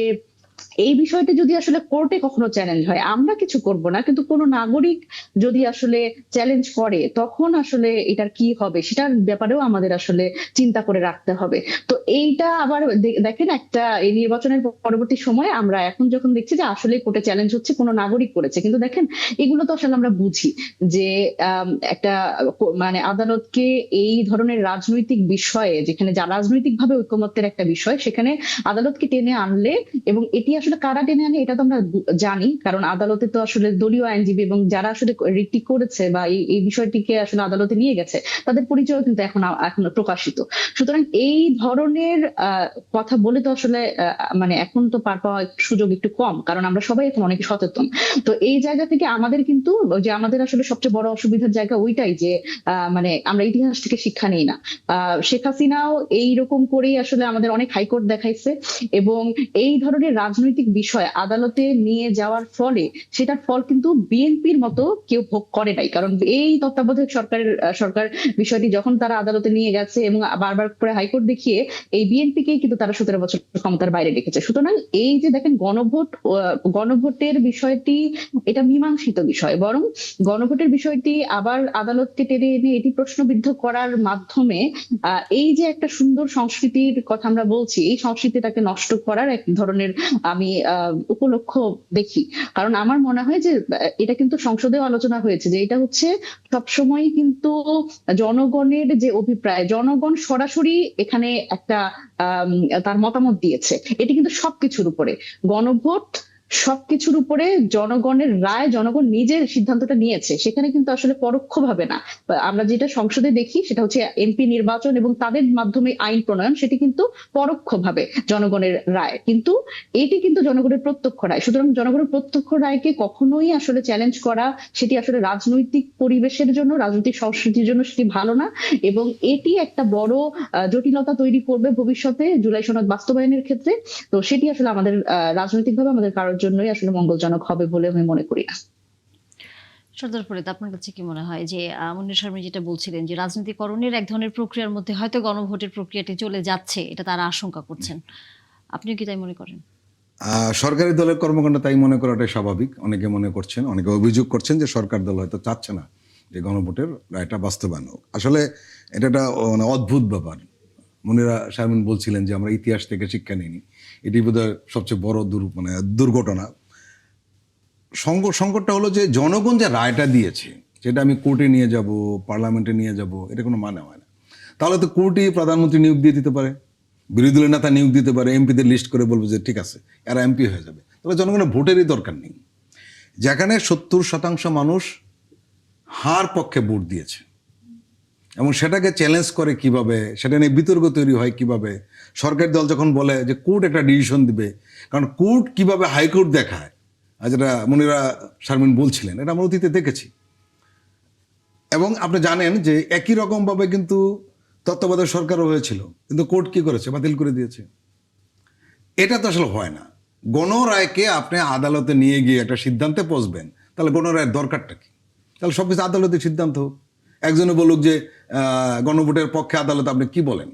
এই বিষয়টি যদি আসলে কোর্টে কখনো চ্যালেঞ্জ হয়, আমরা কিছু করব না, কিন্তু কোনো নাগরিক যদি আসলে চ্যালেঞ্জ করে, তখন আসলে এটার কি হবে সেটার ব্যাপারেও আমাদের আসলে চিন্তা করে রাখতে হবে। তো এইটা আবার দেখেন, একটা এই নির্বাচনের পরবর্তী সময়ে আমরা এখন যখন দেখছি যে আসলে কোর্টে চ্যালেঞ্জ হচ্ছে, কোনো নাগরিক করেছে, কিন্তু দেখেন এগুলো তো আসলে আমরা বুঝি যে একটা মানে আদালতকে এই ধরনের রাজনৈতিক বিষয়ে, যেখানে যা রাজনৈতিক ভাবে ঐকমত্যের একটা বিষয়, সেখানে আদালতকে টেনে আনলে, এবং এটি আসলে কারা টেনে আনে এটা তো আমরা জানি, কারণ আদালতে তো আসলে দলীয় আইনজীবী এবং যারা আসলে রিটটি করেছে বা এই বিষয়টিকে আসলে আদালতে নিয়ে গেছে, তাদের পরিচয় কিন্তু এখন প্রকাশিত। সুতরাং এই ধরনের কথা বলে তো আসলে মানে এখন তো পার পাওয়া সুযোগ একটু কম, কারণ আমরা সবাই এখন অনেক সচেতন। তো এই জায়গা থেকে আমাদের কিন্তু, যে আমাদের আসলে সবচেয়ে বড় অসুবিধার জায়গা ওইটাই, যে মানে আমরা ইতিহাস থেকে শিক্ষা নেই না। শেখ হাসিনাও এইরকম করেই আসলে আমাদের অনেক হাইকোর্ট দেখাইছে, এবং এই ধরনের রাজনৈতিক বিষয় আদালতে নিয়ে যাওয়ার ফলে সেটার ফল কিন্তু বিএনপির মতো কেউ ভোগ করে নাই, কারণ এই তত্ত্বাবধায়ক সরকার বিষয়টি যখন তারা আদালতে নিয়ে গেছে এবং বারবার করে হাইকোর্ট দেখিয়ে এই বিএনপিকেই কিন্তু তারা 17 বছর ক্ষমতার বাইরে রেখেছে। সুতরাং এই যে দেখেন গণভোটের বিষয়টি, এটা মীমাংসিত বিষয়, বরং গণভোটের বিষয়টি আবার আদালতকে টেনে এনে এটি প্রশ্নবিদ্ধ করার মাধ্যমে এই যে একটা সুন্দর সংস্কৃতির কথা আমরা বলছি, এই সংস্কৃতিটাকে নষ্ট করার এক ধরনের আমি উপলক্ষ দেখি। কারণ আমার মনে হয় যে এটা কিন্তু সংসদেও আলোচনা হয়েছে, যে এটা হচ্ছে সবসময় কিন্তু জনগণের যে অভিপ্রায়, জনগণ সরাসরি এখানে একটা তার মতামত দিয়েছে, এটি কিন্তু সবকিছুর উপরে গণভোট, সবকিছুর উপরে জনগণের রায়, জনগণ নিজের সিদ্ধান্তটা নিয়েছে, সেখানে কিন্তু আসলে পরোক্ষভাবে না। আমরা যেটা সংসদে দেখি সেটা হচ্ছে এমপি নির্বাচন এবং তাদের মাধ্যমে আইন প্রণয়ন, সেটি কিন্তু পরোক্ষভাবে জনগণের রায়, কিন্তু এটি কিন্তু জনগণের প্রত্যক্ষ রায়। সুতরাং জনগণের প্রত্যক্ষ রায়কে কখনোই আসলে চ্যালেঞ্জ করা, সেটি আসলে রাজনৈতিক পরিবেশের জন্য, রাজনৈতিক সংস্কৃতির জন্য সেটি ভালো না, এবং এটি একটা বড় জটিলতা তৈরি করবে ভবিষ্যতে জুলাই সনদ বাস্তবায়নের ক্ষেত্রে। তো সেটি আসলে আমাদের রাজনৈতিকভাবে আমাদের কারোর জন্যই আসলে মঙ্গলজনক হবে বলে আমি মনে করি না।
সর্দার ফরিদ, আপনার কাছে কি মনে হয় যে মনির শারমিন যেটা বলছিলেন যে রাজনীতিকরণের এক ধরনের প্রক্রিয়ার মধ্যে হয়তো গণভোটের প্রক্রিয়াটি চলে যাচ্ছে, এটা তারা আশঙ্কা করছেন, আপনিও কি তাই মনে করেন?
সরকারি দলের কর্মকাণ্ড তাই মনে করাটাই স্বাভাবিক। অনেকে মনে করছেন, অনেকে অভিযোগ করছেন যে সরকার দল হয়তো চাচ্ছে না যে গণভোটের রায়টা বাস্তবায়ন হোক। আসলে এটা একটা মানে অদ্ভুত ব্যাপার। মনিরা শারমিন বলছিলেন যে আমরা ইতিহাস থেকে শিক্ষা নিইনি, এটি বোধহয় সবচেয়ে বড় দুর্ঘটনা। সংকটটা হলো যে জনগণ যে রায়টা দিয়েছে সেটা আমি কোর্টে নিয়ে যাব, পার্লামেন্টে নিয়ে যাব, এটা কোনো মানে হয় না। তাহলে তো কোর্টই প্রধানমন্ত্রী নিয়োগ দিয়ে দিতে পারে, বিরোধী দলের নেতা নিয়োগ দিতে পারে, এমপিদের লিস্ট করে বলবে যে ঠিক আছে এরা এমপি হয়ে যাবে। তাহলে জনগণের ভোটেরই দরকার নেই। যেখানে 70% মানুষ হার পক্ষে ভোট দিয়েছে এবং সেটাকে চ্যালেঞ্জ করে কিভাবে, সেটা নিয়ে বিতর্ক তৈরি হয় কিভাবে, সরকারি দল যখন বলে যে কোর্ট একটা ডিসিশন দিবে, কারণ কোর্ট কিভাবে হাইকোর্ট দেখায়, আর যেটা মনিরা শারমিন বলছিলেন, এটা আমরা অতীতে দেখেছি। এবং আপনি জানেন যে একই রকমভাবে কিন্তু তত্ত্বাবধায়ক সরকারও হয়েছিল, কিন্তু কোর্ট কি করেছে, বাতিল করে দিয়েছে। এটা তো আসলে হয় না। গণরায়কে আপনি আদালতে নিয়ে গিয়ে একটা সিদ্ধান্তে পৌঁছবেন, তাহলে গণরায়ের দরকারটা কি? তাহলে সব কিছু আদালতের সিদ্ধান্ত হোক। একজনে বলুক যে গণভোটের পক্ষে আদালত, আপনি কি বলেন,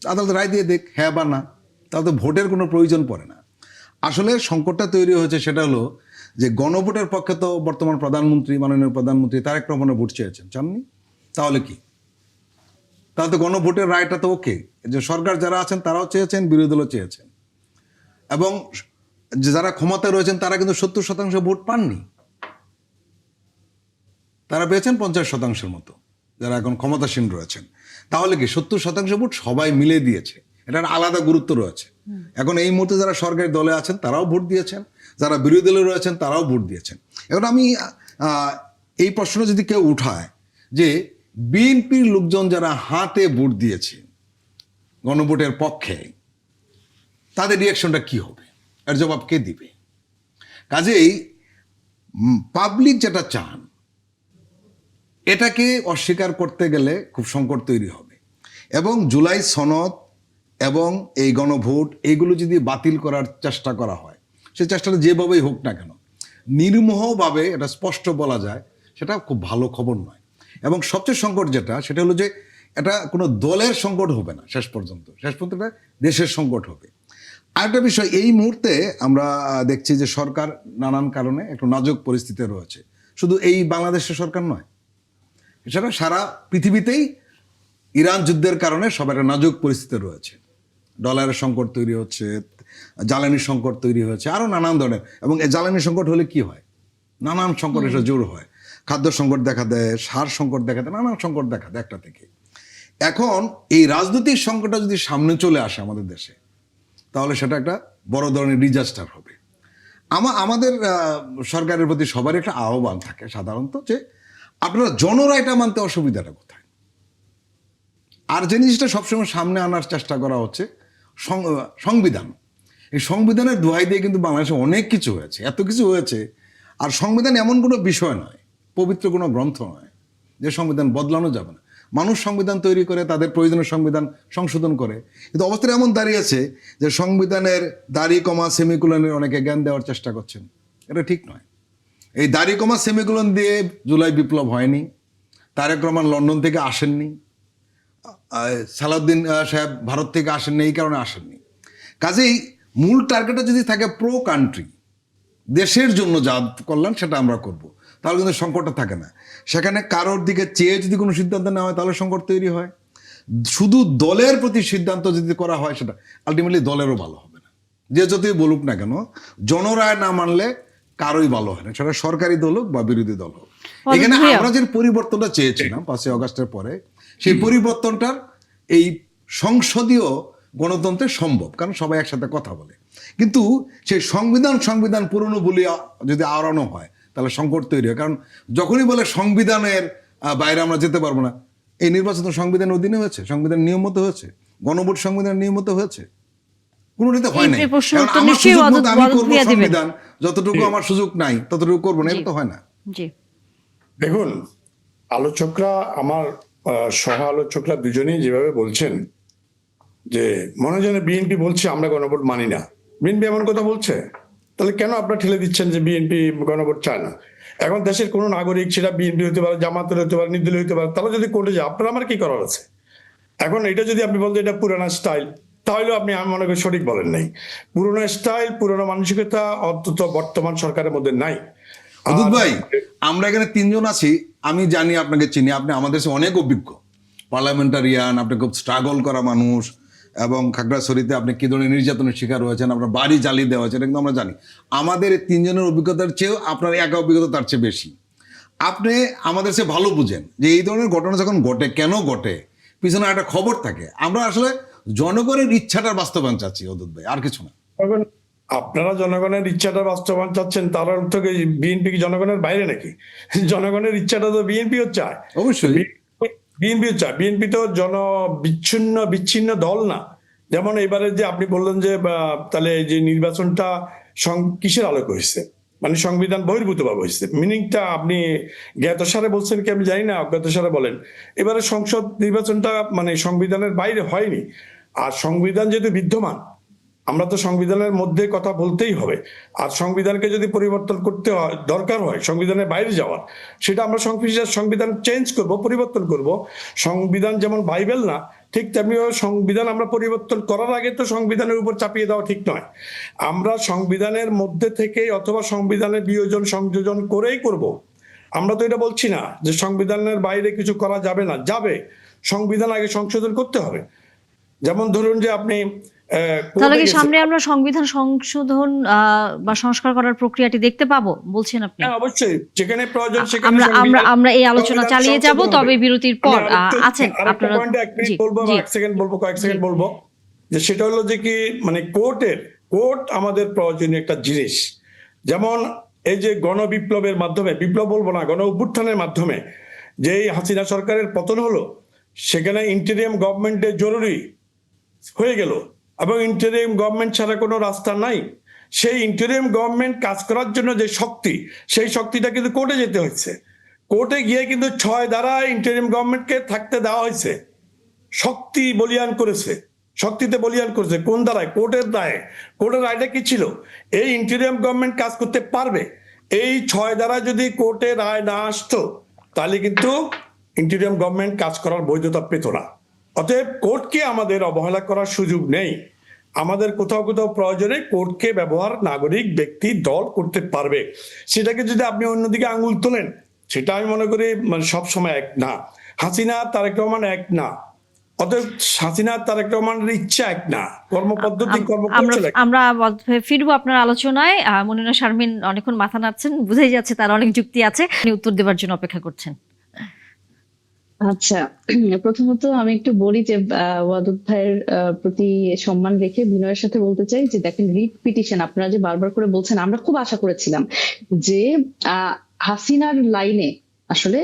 আদালত রায় দিয়ে দেখ হ্যাঁ বা না, তাহলে তো ভোটের কোনো প্রয়োজন পড়ে না। আসলে সংকটটা তৈরি হয়েছে সেটা হলো যে গণভোটের পক্ষে তো বর্তমান প্রধানমন্ত্রী, মাননীয় প্রধানমন্ত্রী তারেক রহমানের ভোট চেয়েছেন, চাননি? তাহলে কি? তাহলে তো গণভোটের রায়টা তো ওকে, যে সরকার যারা আছেন তারাও চেয়েছেন, বিরোধী দলও চেয়েছেন, এবং যারা ক্ষমতায় রয়েছেন তারা কিন্তু 70% ভোট পাননি, তারা পেয়েছেন 50% মতো যারা এখন ক্ষমতাসীন রয়েছেন। তাহলে কি 70% ভোট সবাই মিলে দিয়েছে, এটার আলাদা গুরুত্ব রয়েছে। এখন এই মুহূর্তে যারা সরকারি দলে আছেন তারাও ভোট দিয়েছেন, যারা বিরোধী দলে রয়েছেন তারাও ভোট দিয়েছেন। এখন আমি এই প্রশ্ন যদি কেউ উঠায় যে বিএনপির লোকজন যারা হাতে ভোট দিয়েছে গণভোটের পক্ষে, তাদের রিয়াকশনটা কি হবে, এর জবাব কে দিবে? কাজেই পাবলিক যেটা চান এটাকে অস্বীকার করতে গেলে খুব সংকট তৈরি হবে, এবং জুলাই সনদ এবং এই গণভোট এইগুলো যদি বাতিল করার চেষ্টা করা হয়, সেই চেষ্টাটা যেভাবেই হোক না কেন, নির্মোহভাবে এটা স্পষ্ট বলা যায় সেটা খুব ভালো খবর নয়। এবং সবচেয়ে সংকট যেটা, সেটা হলো যে এটা কোনো দলের সংকট হবে না, শেষ পর্যন্ত এটা দেশের সংকট হবে। আরেকটা বিষয়, এই মুহূর্তে আমরা দেখছি যে সরকার নানান কারণে একটু নাজুক পরিস্থিতিতে রয়েছে। শুধু এই বাংলাদেশের সরকার নয়, এছাড়া সারা পৃথিবীতেই ইরান যুদ্ধের কারণে সবার একটা নাজুক পরিস্থিতি রয়েছে। ডলারের সংকট তৈরি হচ্ছে, জ্বালানির সংকট তৈরি হয়েছে, আরও নানান ধরনের। এবং এই জ্বালানি সংকট হলে কি হয়, নানান সংকট এসে জোর হয়, খাদ্য সংকট দেখা দেয়, সার সংকট দেখা দেয়, নানান সংকট দেখা দেয় একটা থেকে। এখন এই রাজনৈতিক সংকটটা যদি সামনে চলে আসে আমাদের দেশে, তাহলে সেটা একটা বড় ধরনের ডিজাস্টার হবে। আমাদের সরকারের প্রতি সবার একটা আহ্বান থাকে সাধারণত, যে আপনারা জনরায়টা মানতে অসুবিধাটা কোথায়? আর যে জিনিসটা সবসময় সামনে আনার চেষ্টা করা হচ্ছে সংবিধান। এই সংবিধানের দোহাই দিয়ে কিন্তু বাংলাদেশে অনেক কিছু হয়েছে, এত কিছু হয়েছে। আর সংবিধান এমন কোনো বিষয় নয়, পবিত্র কোনো গ্রন্থ নয় যে সংবিধান বদলানো যাবে না। মানুষ সংবিধান তৈরি করে, তাদের প্রয়োজনীয় সংবিধান সংশোধন করে, কিন্তু অবস্থাটা এমন দাঁড়িয়েছে যে সংবিধানের দাড়ি কমা সেমিকোলনের অনেকে জ্ঞান দেওয়ার চেষ্টা করছেন। এটা ঠিক নয়। এই দাড়ি কমা সেমিকোলন দিয়ে জুলাই বিপ্লব হয়নি, তারেক রহমান লন্ডন থেকে আসেননি, সালাউদ্দিন সাহেব ভারত থেকে আসেননি, এই কারণে আসেননি। কাজেই মূল টার্গেটটা যদি থাকে প্রো কান্ট্রি, দেশের জন্য যা করলেন সেটা আমরা করব, তাহলে কিন্তু সংকটটা থাকে না। সেখানে কারোর দিকে চেয়ে যদি কোনো সিদ্ধান্ত নেওয়া হয় তাহলে সংকট তৈরি হয়। শুধু দলের প্রতি সিদ্ধান্ত যদি করা হয়, সেটা আলটিমেটলি দলেরও ভালো হবে না। যে যতই বলুক না কেন, জনরায় না মানলে কারোই ভালো হয় না, সেটা সরকারি দল হোক বা বিরোধী দল হোক। এখানে আমরা যে পরিবর্তনটা চেয়েছিলাম 5ই আগস্টের পরে, সেই পরিবর্তনটার এই সংসদীয় গণতন্ত্রে সম্ভব, কারণ সবাই একসাথে কথা বলে। কিন্তু সেই সংবিধান পুরনো বলে যদি আওড়ানো হয় তাহলে সংকট তৈরি হয়। কারণ যখনই বলে সংবিধানের বাইরে আমরা যেতে পারবো না, এই নির্বাচন তো সংবিধানের অধীনে হয়েছে, সংবিধান নিয়ম মতো হয়েছে, গণভোট সংবিধানের নিয়ম মতো হয়েছে, কোনোটাতে হয় নাই। আমার সুযোগ মতো আমি করবো সংবিধান, যতটুকু আমার সুযোগ নাই ততটুকু করবো না, এটা তো হয় না।
দেখুন, আলোচকরা, আমার সহ আলোচকরা দুজনেই যেভাবে বলছেন, যে মনে হয় যেন বিএনপি বলছে আমরা গণভোট মানি না। বিএনপি এমন কথা বলছে? তাহলে কেন আপনারা ঠেলে দিচ্ছেন যে বিএনপি গণভোট চায় না? এখন দেশের কোনো নাগরিক, সেটা বিএনপি হতে পারে, জামাতের হতে পারে, নির্দলীয় হতে পারে, তারা যদি কোর্টে যায়, আপনারা আমার কি করার আছে? এখন এটা যদি আপনি বলতে এটা পুরানো স্টাইল, তাহলে আপনি, আমি মনে করি সঠিক বলেন নাই। পুরোনো স্টাইল, পুরোনো মানসিকতা অন্তত বর্তমান সরকারের মধ্যে নাই।
অদূত ভাই, আমরা এখানে 3 জন আছি, আমি জানি, আপনাকে চিনি, আপনি আমাদের চেয়ে অনেক অভিজ্ঞ পার্লামেন্টারিয়ান, আপনি খুব স্ট্রাগল করা মানুষ, এবং খাগড়াছড়িতে আপনি কি ধরনের নির্যাতনের শিকার হয়েছেন, আপনার বাড়ি জ্বালিয়ে দেওয়া হয়েছে, এটা কিন্তু আমরা জানি। আমাদের এই 3 জনের অভিজ্ঞতার চেয়েও আপনার একা অভিজ্ঞতা তার চেয়ে বেশি। আপনি আমাদের চেয়ে ভালো বুঝেন যে এই ধরনের ঘটনা যখন ঘটে, কেন ঘটে, পিছনে একটা খবর থাকে। আমরা আসলে জনগণের ইচ্ছাটার বাস্তবায়ন চাচ্ছি অদূত ভাই, আর কিছু না।
আপনারা জনগণের ইচ্ছাটা বাস্তবায়ন চাচ্ছেন, তার অর্থ কি বিএনপি কি জনগণের বাইরে নাকি? জনগণের ইচ্ছাটা তো বিএনপিও চায়।
অবশ্যই
বিএনপিও চায়। বিএনপি তো বিচ্ছিন্ন দল না। যেমন এবারে যে আপনি বললেন যে তাহলে যে নির্বাচনটা কিসের আলোকে হয়েছে, মানে সংবিধান বহির্ভূত ভাবে হয়েছে, মিনিংটা আপনি জ্ঞাতসারে বলছেন কি আমি জানি না, অজ্ঞাতসারে বলেন। এবারে সংসদ নির্বাচনটা মানে সংবিধানের বাইরে হয়নি। আর সংবিধান যেহেতু বিদ্যমান, আমরা তো সংবিধানের মধ্যে কথা বলতেই হবে। আর সংবিধানকে যদি পরিবর্তন করতে হয়, দরকার হয় সংবিধানের বাইরে যাওয়ার, সেটা আমরা সংবিধান চেঞ্জ করব, পরিবর্তন করব। সংবিধান যেমন বাইবেল না, ঠিক তেমনি সংবিধান আমরা পরিবর্তন করার আগে তো সংবিধানের উপর চাপিয়ে দেওয়া ঠিক নয়। আমরা সংবিধানের মধ্যে থেকে অথবা সংবিধানের বিয়োজন সংযোজন করেই করব। আমরা তো এটা বলছি না যে সংবিধানের বাইরে কিছু করা যাবে না, যাবে। সংবিধান আগে সংশোধন করতে হবে। যেমন ধরুন যে আপনি
তাহলে
কোর্টে
কি
গেছেন।
সামনে আমরা সংবিধান সংশোধন বা সংস্কার করার প্রক্রিয়াটি দেখতে পাবো বলছেন আপনি?
হ্যাঁ, অবশ্যই, যেখানে প্রয়োজন সেখানে
আমরা আমরা
সংবিধান
আমরা এই আলোচনা চালিয়ে যাব,
সংশোধন
তবে
হবে।
বিরতির
আমি
পর আছেন
আরেকটা
আপনারা।
পয়েন্টে 1 মিনিট
জি
বলবো বা
জি
1 সেকেন্ড বলবো, কয়েক
জি
সেকেন্ড বলবো, যে সেটা হলো যে কি মানে কোর্ট আমাদের প্রয়োজনীয় একটা জিনিস। যেমন এই যে গণবিপ্লবের মাধ্যমে, বিপ্লব বলবো না, গণ অভ্যুত্থানের মাধ্যমে যেই হাসিনা সরকারের পতন হলো, সেখানে ইন্টেরিয়াম গভর্নমেন্টের জরুরি হয়ে গেল এবং ইন্টারিম গভর্নমেন্ট ছাড়া কোনো রাস্তা নাই। সেই ইন্টারিম গভর্নমেন্ট কাজ করার জন্য যে শক্তি, সেই শক্তিটা কিন্তু কোর্টে যেতে হয়েছে। কোর্টে গিয়ে কিন্তু 6 ধারা ইন্টারিম গভর্নমেন্টকে থাকতে দেওয়া হয়েছে। শক্তি বলিয়ান করেছে, শক্তিতে বলিয়ান করেছে। কোন ধারায়? কোর্টের দায়ে। কোর্টের রায়টা কি ছিল? এই ইন্টারিম গভর্নমেন্ট কাজ করতে পারবে। এই 6 ধারা যদি কোর্টের রায় না আসতো, তাহলে কিন্তু ইন্টারিম গভর্নমেন্ট কাজ করার বৈধতা পেত না। অতএব কোর্টকে আমাদের অবহেলা করার সুযোগ নেই। আমাদের কোথাও কোথাও প্রয়োজনে কোর্টকে ব্যবহার নাগরিক, ব্যক্তি, দল করতে পারবে। সেটাকে যদি আপনি অন্যদিকে আঙুল তোলেন, সেটা আমি মনে করি মানে সবসময় এক না। হাসিনা তারেক রহমান এক না। অতএব হাসিনা তারেক রহমানের ইচ্ছা এক না, কর্মপদ্ধতি
আমরা
কর্মকৌশল এক।
আমরা ফিরবো আপনার আলোচনায়। মনিরা শারমিন অনেকক্ষণ মাথা নাড়ছেন, বুঝাই যাচ্ছে তার অনেক যুক্তি আছে, আপনি উত্তর দেওয়ার জন্য অপেক্ষা করছেন।
আচ্ছা, প্রথমত আমি একটু বলি যে ওয়াদুদ ভাইয়ের প্রতি সম্মান রেখে বিনয়ের সাথে বলতে চাই যে দেখেন, রিট পিটিশন আপনারা যে বারবার করে বলছেন, আমরা খুব আশা করেছিলাম যে হাসিনার লাইনে আসলে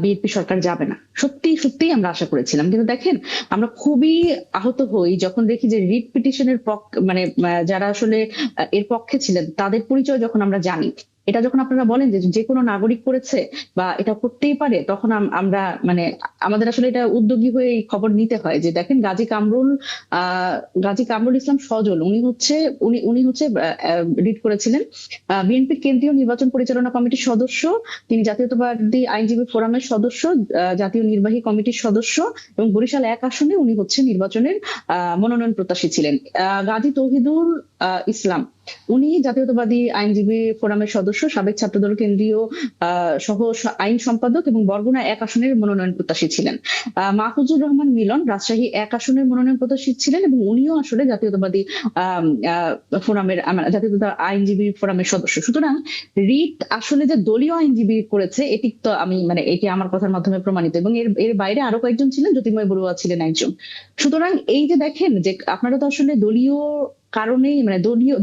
বিএনপি সরকার যাবে না। সত্যি সত্যি আমরা আশা করেছিলাম, কিন্তু দেখেন আমরা খুবই আহত হই যখন দেখি যে রিট পিটিশনের মানে যারা আসলে এর পক্ষে ছিলেন তাদের পরিচয় যখন আমরা জানি। এটা যখন আপনারা বলেন যে যে কোনো নাগরিক করেছে বা এটা করতেই পারে, তখন আমরা মানে আমাদের আসলে এটা উদ্যোগী হয়ে এই খবর নিতে হয় যে দেখেন গাজী কামরুল ইসলাম সজল উনি হচ্ছে রিট করেছিলেন। বিএনপির কেন্দ্রীয় নির্বাচন পরিচালনা কমিটির সদস্য, তিনি জাতীয়তাবাদী আইনজীবী ফোরামের সদস্য, জাতীয় নির্বাহী কমিটির সদস্য, এবং বরিশাল 1 আসনে উনি হচ্ছে নির্বাচনের মনোনয়ন প্রত্যাশী ছিলেন। গাজী তৌহিদুল ইসলাম, উনি জাতীয়তাবাদী আইনজীবী ফোরামের সদস্য, সাবেক ছাত্রদল কেন্দ্রীয় সহ আইন সম্পাদক এবং বরগুনা 1 আসনের মনোনয়ন প্রত্যাশী ছিলেন। মাহফুজুর রহমান মিলন রাজশাহী 1 আসনের মনোনয়ন প্রত্যাশী ছিলেন এবং উনিও আসলে জাতীয়তাবাদী জাতীয়তাবাদী আইনজীবী ফোরামের সদস্য। সুতরাং রিট আসলে যে দলীয় আইনজীবী করেছে, এটি তো আমি মানে এটি আমার কথার মাধ্যমে প্রমাণিত, এবং এর বাইরে আরো কয়েকজন ছিলেন, জ্যোতির্ময় বড়ুয়া ছিলেন একজন। সুতরাং এই যে দেখেন যে আপনারা তো আসলে দলীয় কারণেই মানে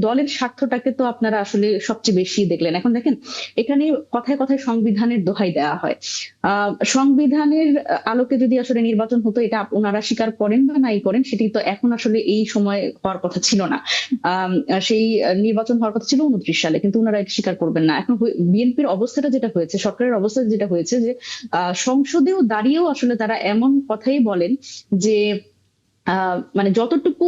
দলের স্বার্থটাকে তো আপনারা আসলে সবচেয়ে বেশি দেখলেন। এখন দেখেন, এখানে কথায় কথায় সংবিধানের দোহাই দেওয়া হয়। সংবিধানের আলোকে যদি আসলে নির্বাচন হতো, এটা ওনারা স্বীকার করেন বা নাই করেন, সেটি তো এখন আসলে এই সময় হওয়ার কথা ছিল না। সেই নির্বাচন হওয়ার কথা ছিল 29 সালে, কিন্তু ওনারা এটা স্বীকার করবেন না। এখন বিএনপির অবস্থাটা যেটা হয়েছে, সরকারের অবস্থা যেটা হয়েছে, যে সংসদেও দাঁড়িয়েও আসলে তারা এমন কথাই বলেন যে মানে যতটুকু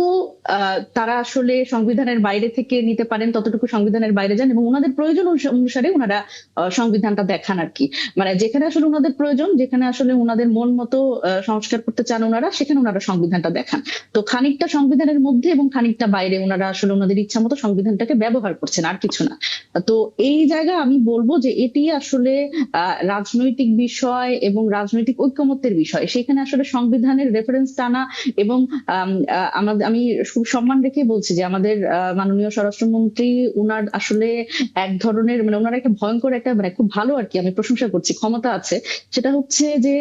তারা আসলে সংবিধানের বাইরে থেকে নিতে পারেন ততটুকু সংবিধানের বাইরে যান, এবং ওনাদের প্রয়োজন অনুসারে ওনারা সংবিধানটা দেখান আর কি। মানে যেখানে আসলে ওনাদের প্রয়োজন, যেখানে আসলে ওনাদের মন মতো সংস্কার করতে চান ওনারা, সেখানে ওনারা সংবিধানটা দেখান। তো খানিকটা সংবিধানের মধ্যে এবং খানিকটা বাইরে ওনারা আসলে ওনাদের ইচ্ছা মতো সংবিধানটাকে ব্যবহার করছেন, আর কিছু না। তো এই জায়গা আমি বলবো যে এটি আসলে রাজনৈতিক বিষয় এবং রাজনৈতিক ঐকমত্যের বিষয়। সেখানে আসলে সংবিধানের রেফারেন্স টানা এবং আমি খুব সম্মান রেখে বলছি যে আমাদের মাননীয় স্বরাষ্ট্রমন্ত্রী, উনার আসলে এক ধরনের মানে ওনার একটা ভয়ঙ্কর একটা মানে খুব ভালো আর কি, আমি প্রশংসা করছি, ক্ষমতা আছে। সেটা হচ্ছে যে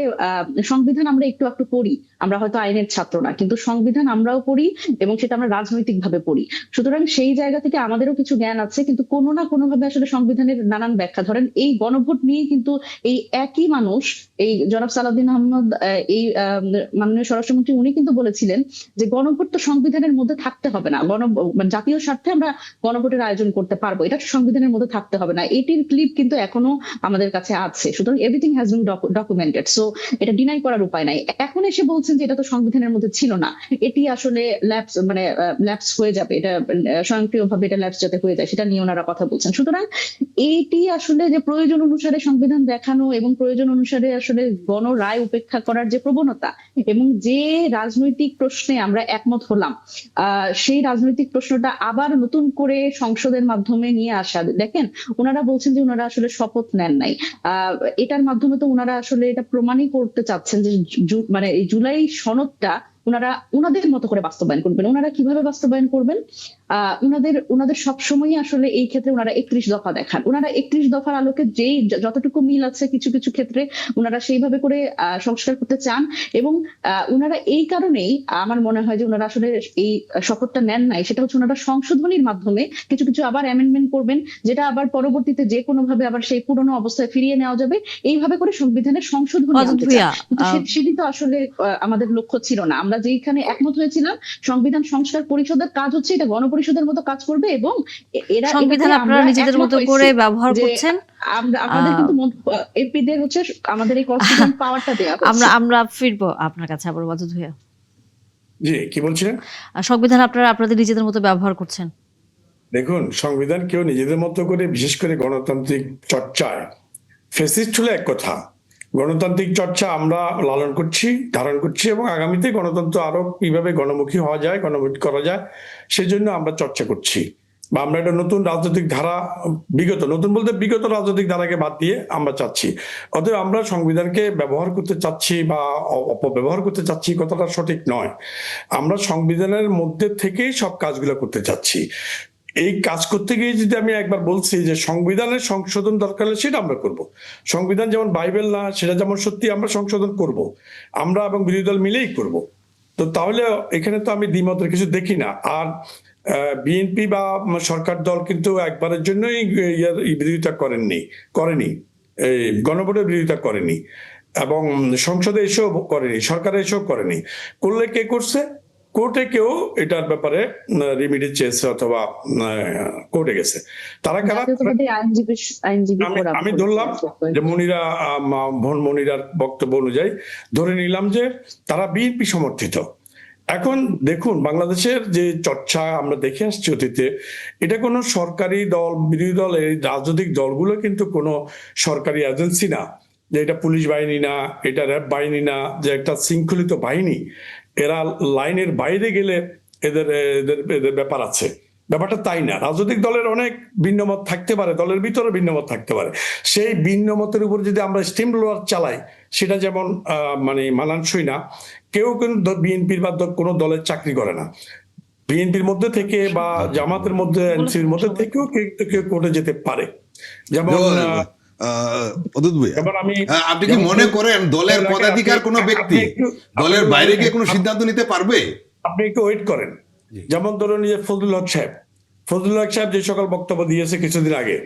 সংবিধান আমরা একটু একটু পড়ি, আমরা হয়তো আইনের ছাত্র না, কিন্তু সংবিধান আমরাও পড়ি এবং সেটা আমরা রাজনৈতিক ভাবে পড়ি। সুতরাং সেই জায়গা থেকে আমাদেরও কিছু জ্ঞান আছে, কিন্তু কোনো না কোনো ভাবে আসলে সংবিধানের নানান ব্যাখ্যা, ধরেন এই গণভোট নিয়ে কিন্তু এই একই মানুষ, এই জনাব সালাউদ্দিন আহমদ, এই মাননীয় স্বরাষ্ট্রমন্ত্রী, উনি কিন্তু বলেছিলেন যে গণভোট তো সংবিধানের মধ্যে থাকতে হবে না, মানে জাতীয় স্বার্থে আমরা গণভোটের আয়োজন করতে পারবো, এটা সংবিধানের মধ্যে থাকতে হবে না। এটির ক্লিপ কিন্তু এখনো আমাদের কাছে আছে। সুতরাং everything has been documented, so এটা ডিনাই করার উপায় নাই। এখন এসে বলছে বলছেন যে এটা তো সংবিধানের মধ্যে ছিল না, এটি আসলে ল্যাপস হয়ে যাবে, এটা স্বয়ংক্রিয়ভাবে এটা ল্যাপস যাতে হয়ে যায় সেটা নিয়ে ওনারা কথা বলছেন। সুতরাং এইটি আসলে যে প্রয়োজন অনুসারে সংবিধান দেখানো এবং প্রয়োজন অনুসারে আসলে গণ রায় উপেক্ষা করার যে প্রবণতা এবং যে রাজনৈতিক প্রশ্নে আমরা একমত হলাম, সেই রাজনৈতিক প্রশ্নটা আবার নতুন করে সংসদের মাধ্যমে নিয়ে আসা। দেখেন, ওনারা বলছেন যে ওনারা আসলে শপথ নেন নাই, এটার মাধ্যমে তো ওনারা আসলে এটা প্রমাণই করতে চাচ্ছেন যে মানে এই জুলাই সনদটা ওনারা ওনাদের মতো করে বাস্তবায়ন করবেন। ওনারা কিভাবে বাস্তবায়ন করবেন? ওনাদের সবসময় আসলে এই ক্ষেত্রে ওনারা 31 দফা দেখান। ওনারা 31 দফার আলোকে যেই যতটুকু মিল আছে কিছু কিছু ক্ষেত্রে ওনারা সেইভাবে করে সংস্কার করতে চান, এবং ওনারা এই কারণেই আমার মনে হয় যে ওনারা আসলে এই শপথটা নেন নাই, সেটা হচ্ছে ওনারা সংশোধনীর মাধ্যমে কিছু কিছু আবার অ্যামেন্ডমেন্ট করবেন, যেটা আবার পরবর্তীতে যে কোনো ভাবে আবার সেই পুরনো অবস্থায় ফিরিয়ে নেওয়া যাবে, এইভাবে করে সংবিধানের সংশোধনী আনতে চান। কিন্তু সেটি তো আসলে আমাদের লক্ষ্য ছিল না। আমরা যেখানে একমত হয়েছিলাম, সংবিধান সংস্কার পরিষদের কাজ হচ্ছে এটা গণপরিষদের মতো কাজ করবে, এবং এরা
সংবিধান আপনারা নিজেদের মতো করে ব্যবহার করছেন।
আমাদের কিন্তু এমপিদের হচ্ছে আমাদের এই কনস্টিটিউশন পাওয়ারটা দেয়া হচ্ছে।
আমরা ফিরবো আপনার কাছে আবার, ওয়াদুদ ভাইয়া।
জি, কি বলছিলেন?
সংবিধান আপনারা আপনাদের নিজেদের মতো ব্যবহার করছেন।
দেখুন, সংবিধান কেউ নিজেদের মতো করে, বিশেষ করে গণতান্ত্রিক চর্চায় ফেসিস্ট হলে এক কথা, গণতান্ত্রিক চর্চা আমরা লালন করছি, ধারণ করছি, এবং আগামীতে গণতন্ত্র আরো কিভাবে গণমুখী হওয়া যায়, গণমুখী করা যায়, সেজন্য আমরা চর্চা করছি। বা আমরা একটা নতুন রাজনৈতিক ধারা, নতুন বলতে বিগত রাজনৈতিক ধারাকে বাদ দিয়ে আমরা চাচ্ছি। অতএব আমরা সংবিধানকে ব্যবহার করতে চাচ্ছি বা অপব্যবহার করতে চাচ্ছি, কথাটা সঠিক নয়। আমরা সংবিধানের মধ্যে থেকেই সব কাজগুলো করতে চাচ্ছি। এই কাজ করতে গিয়ে যদি আমি একবার বলছি যে সংবিধানের সংশোধন দরকার হলে সেটা আমরা করব। সংবিধান যেমন বাইবেল না, সেটা যেমন সত্যি আমরা সংশোধন করব, আমরা এবং বিরোধী দল মিলেই করব। তো তাহলে এখানে তো আমি দ্বিমতের কিছু দেখি না। আর বিএনপি বা সরকার দল কিন্তু একবারের জন্যই বিরোধিতা করেনি, এই গণভোটের বিরোধিতা করেনি, এবং সংসদে এসেও করেনি, সরকারে এসেও করেনি। করলে কে করছে? কোর্টে কেউ এটার ব্যাপারে রিমিডি চেয়েছে অথবা কোর্টে গেছে। তারা কারা? আমি ধরলাম যে মনিরার বক্তব্য অনুযায়ী ধরে নিলাম যে তারা বিএনপি সমর্থিত। এখন দেখুন, বাংলাদেশের যে চর্চা আমরা দেখে আসছি অতীতে, এটা কোনো সরকারি দল, বিরোধী দল, এই রাজনৈতিক দলগুলো কিন্তু কোনো সরকারি এজেন্সি না, যে এটা পুলিশ বাহিনী না, এটা র্যাব বাহিনী না, যে একটা শৃঙ্খলিত বাহিনী। এরা লাইনের বাইরে গেলে এদের ব্যাপার আছে, ব্যাপারটা তাই না। রাজনৈতিক দলের অনেক ভিন্নমত থাকতে পারে, দলের ভিতরে ভিন্নমত থাকতে পারে। সেই ভিন্নমতের উপর যদি আমরা স্টিম রোলার চালাই, সেটা যেমন মানে মানানসই না। কেউ কিন্তু বিএনপির বা কোনো দলের চাকরি করে না। বিএনপির মধ্যে থেকে বা জামাতের মধ্যে, এনসির মধ্যে থেকেও কেউ কোর্টে যেতে পারে। যেমন
আপনি কি মনে করেন দলের পদাধিকার কোনো ব্যক্তি দলের বাইরে গিয়ে কোনো সিদ্ধান্ত নিতে পারবে?
আপনি একটু ওয়েট করেন। যেমন ধরুন যে ফজলুল হক সাহেব যে সকল বক্তব্য দিয়েছে কিছুদিন আগে,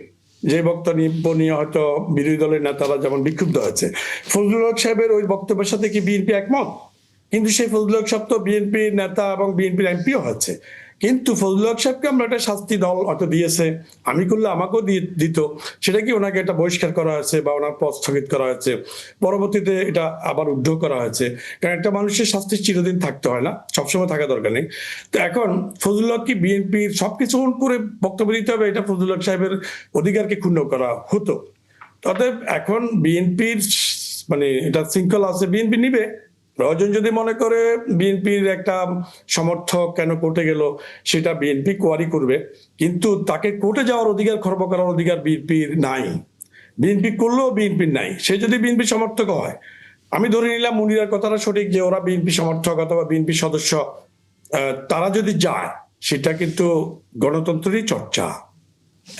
যে বক্তব্য নিয়ে হয়তো বিরোধী দলের নেতারা যেমন বিক্ষুব্ধ হয়েছে, ফজলুল হক সাহেবের ওই বক্তব্যের সাথে কি বিএনপি একমত? কিন্তু সেই ফজলুল হক সাহেব তো বিএনপির নেতা এবং বিএনপির এমপিও হচ্ছে। কিন্তু ফজলুল হক সাহেবকে আমরা একটা শাস্তি দল হয়তো দিয়েছে, আমি করলে আমাকেও দিত, সেটা কি ওনাকে একটা বহিষ্কার করা হয়েছে বা ওনার পদ স্থগিত করা হয়েছে, পরবর্তীতে এটা আবার উদ্যোগ করা হয়েছে। কারণ একটা মানুষের শাস্তি চিরদিন থাকতে হয় না, সবসময় থাকা দরকার নেই। তো এখন ফজলুল হক কি বিএনপির সবকিছু করে বক্তব্য দিতে হবে? এটা ফজলুল হক সাহেবের অধিকারকে ক্ষুণ্ণ করা হতো। অতএব এখন বিএনপির মানে এটা শৃঙ্খলা আছে, বিএনপি নিবে। প্রয়োজন যদি মনে করে বিএনপির একটা সমর্থক কেন কোর্টে গেল, সেটা বিএনপি কোয়ারি করবে, কিন্তু তাকে কোর্টে যাওয়ার অধিকার, খর্ব করার অধিকার বিএনপির নাই। বিএনপি করলেও বিএনপির নাই। সে যদি বিএনপি সমর্থক হয়, আমি ধরে নিলাম মুনিরার কথাটা সঠিক যে ওরা বিএনপি সমর্থক অথবা বিএনপি সদস্য, তারা যদি যায়, সেটা কিন্তু গণতন্ত্রেরই চর্চা।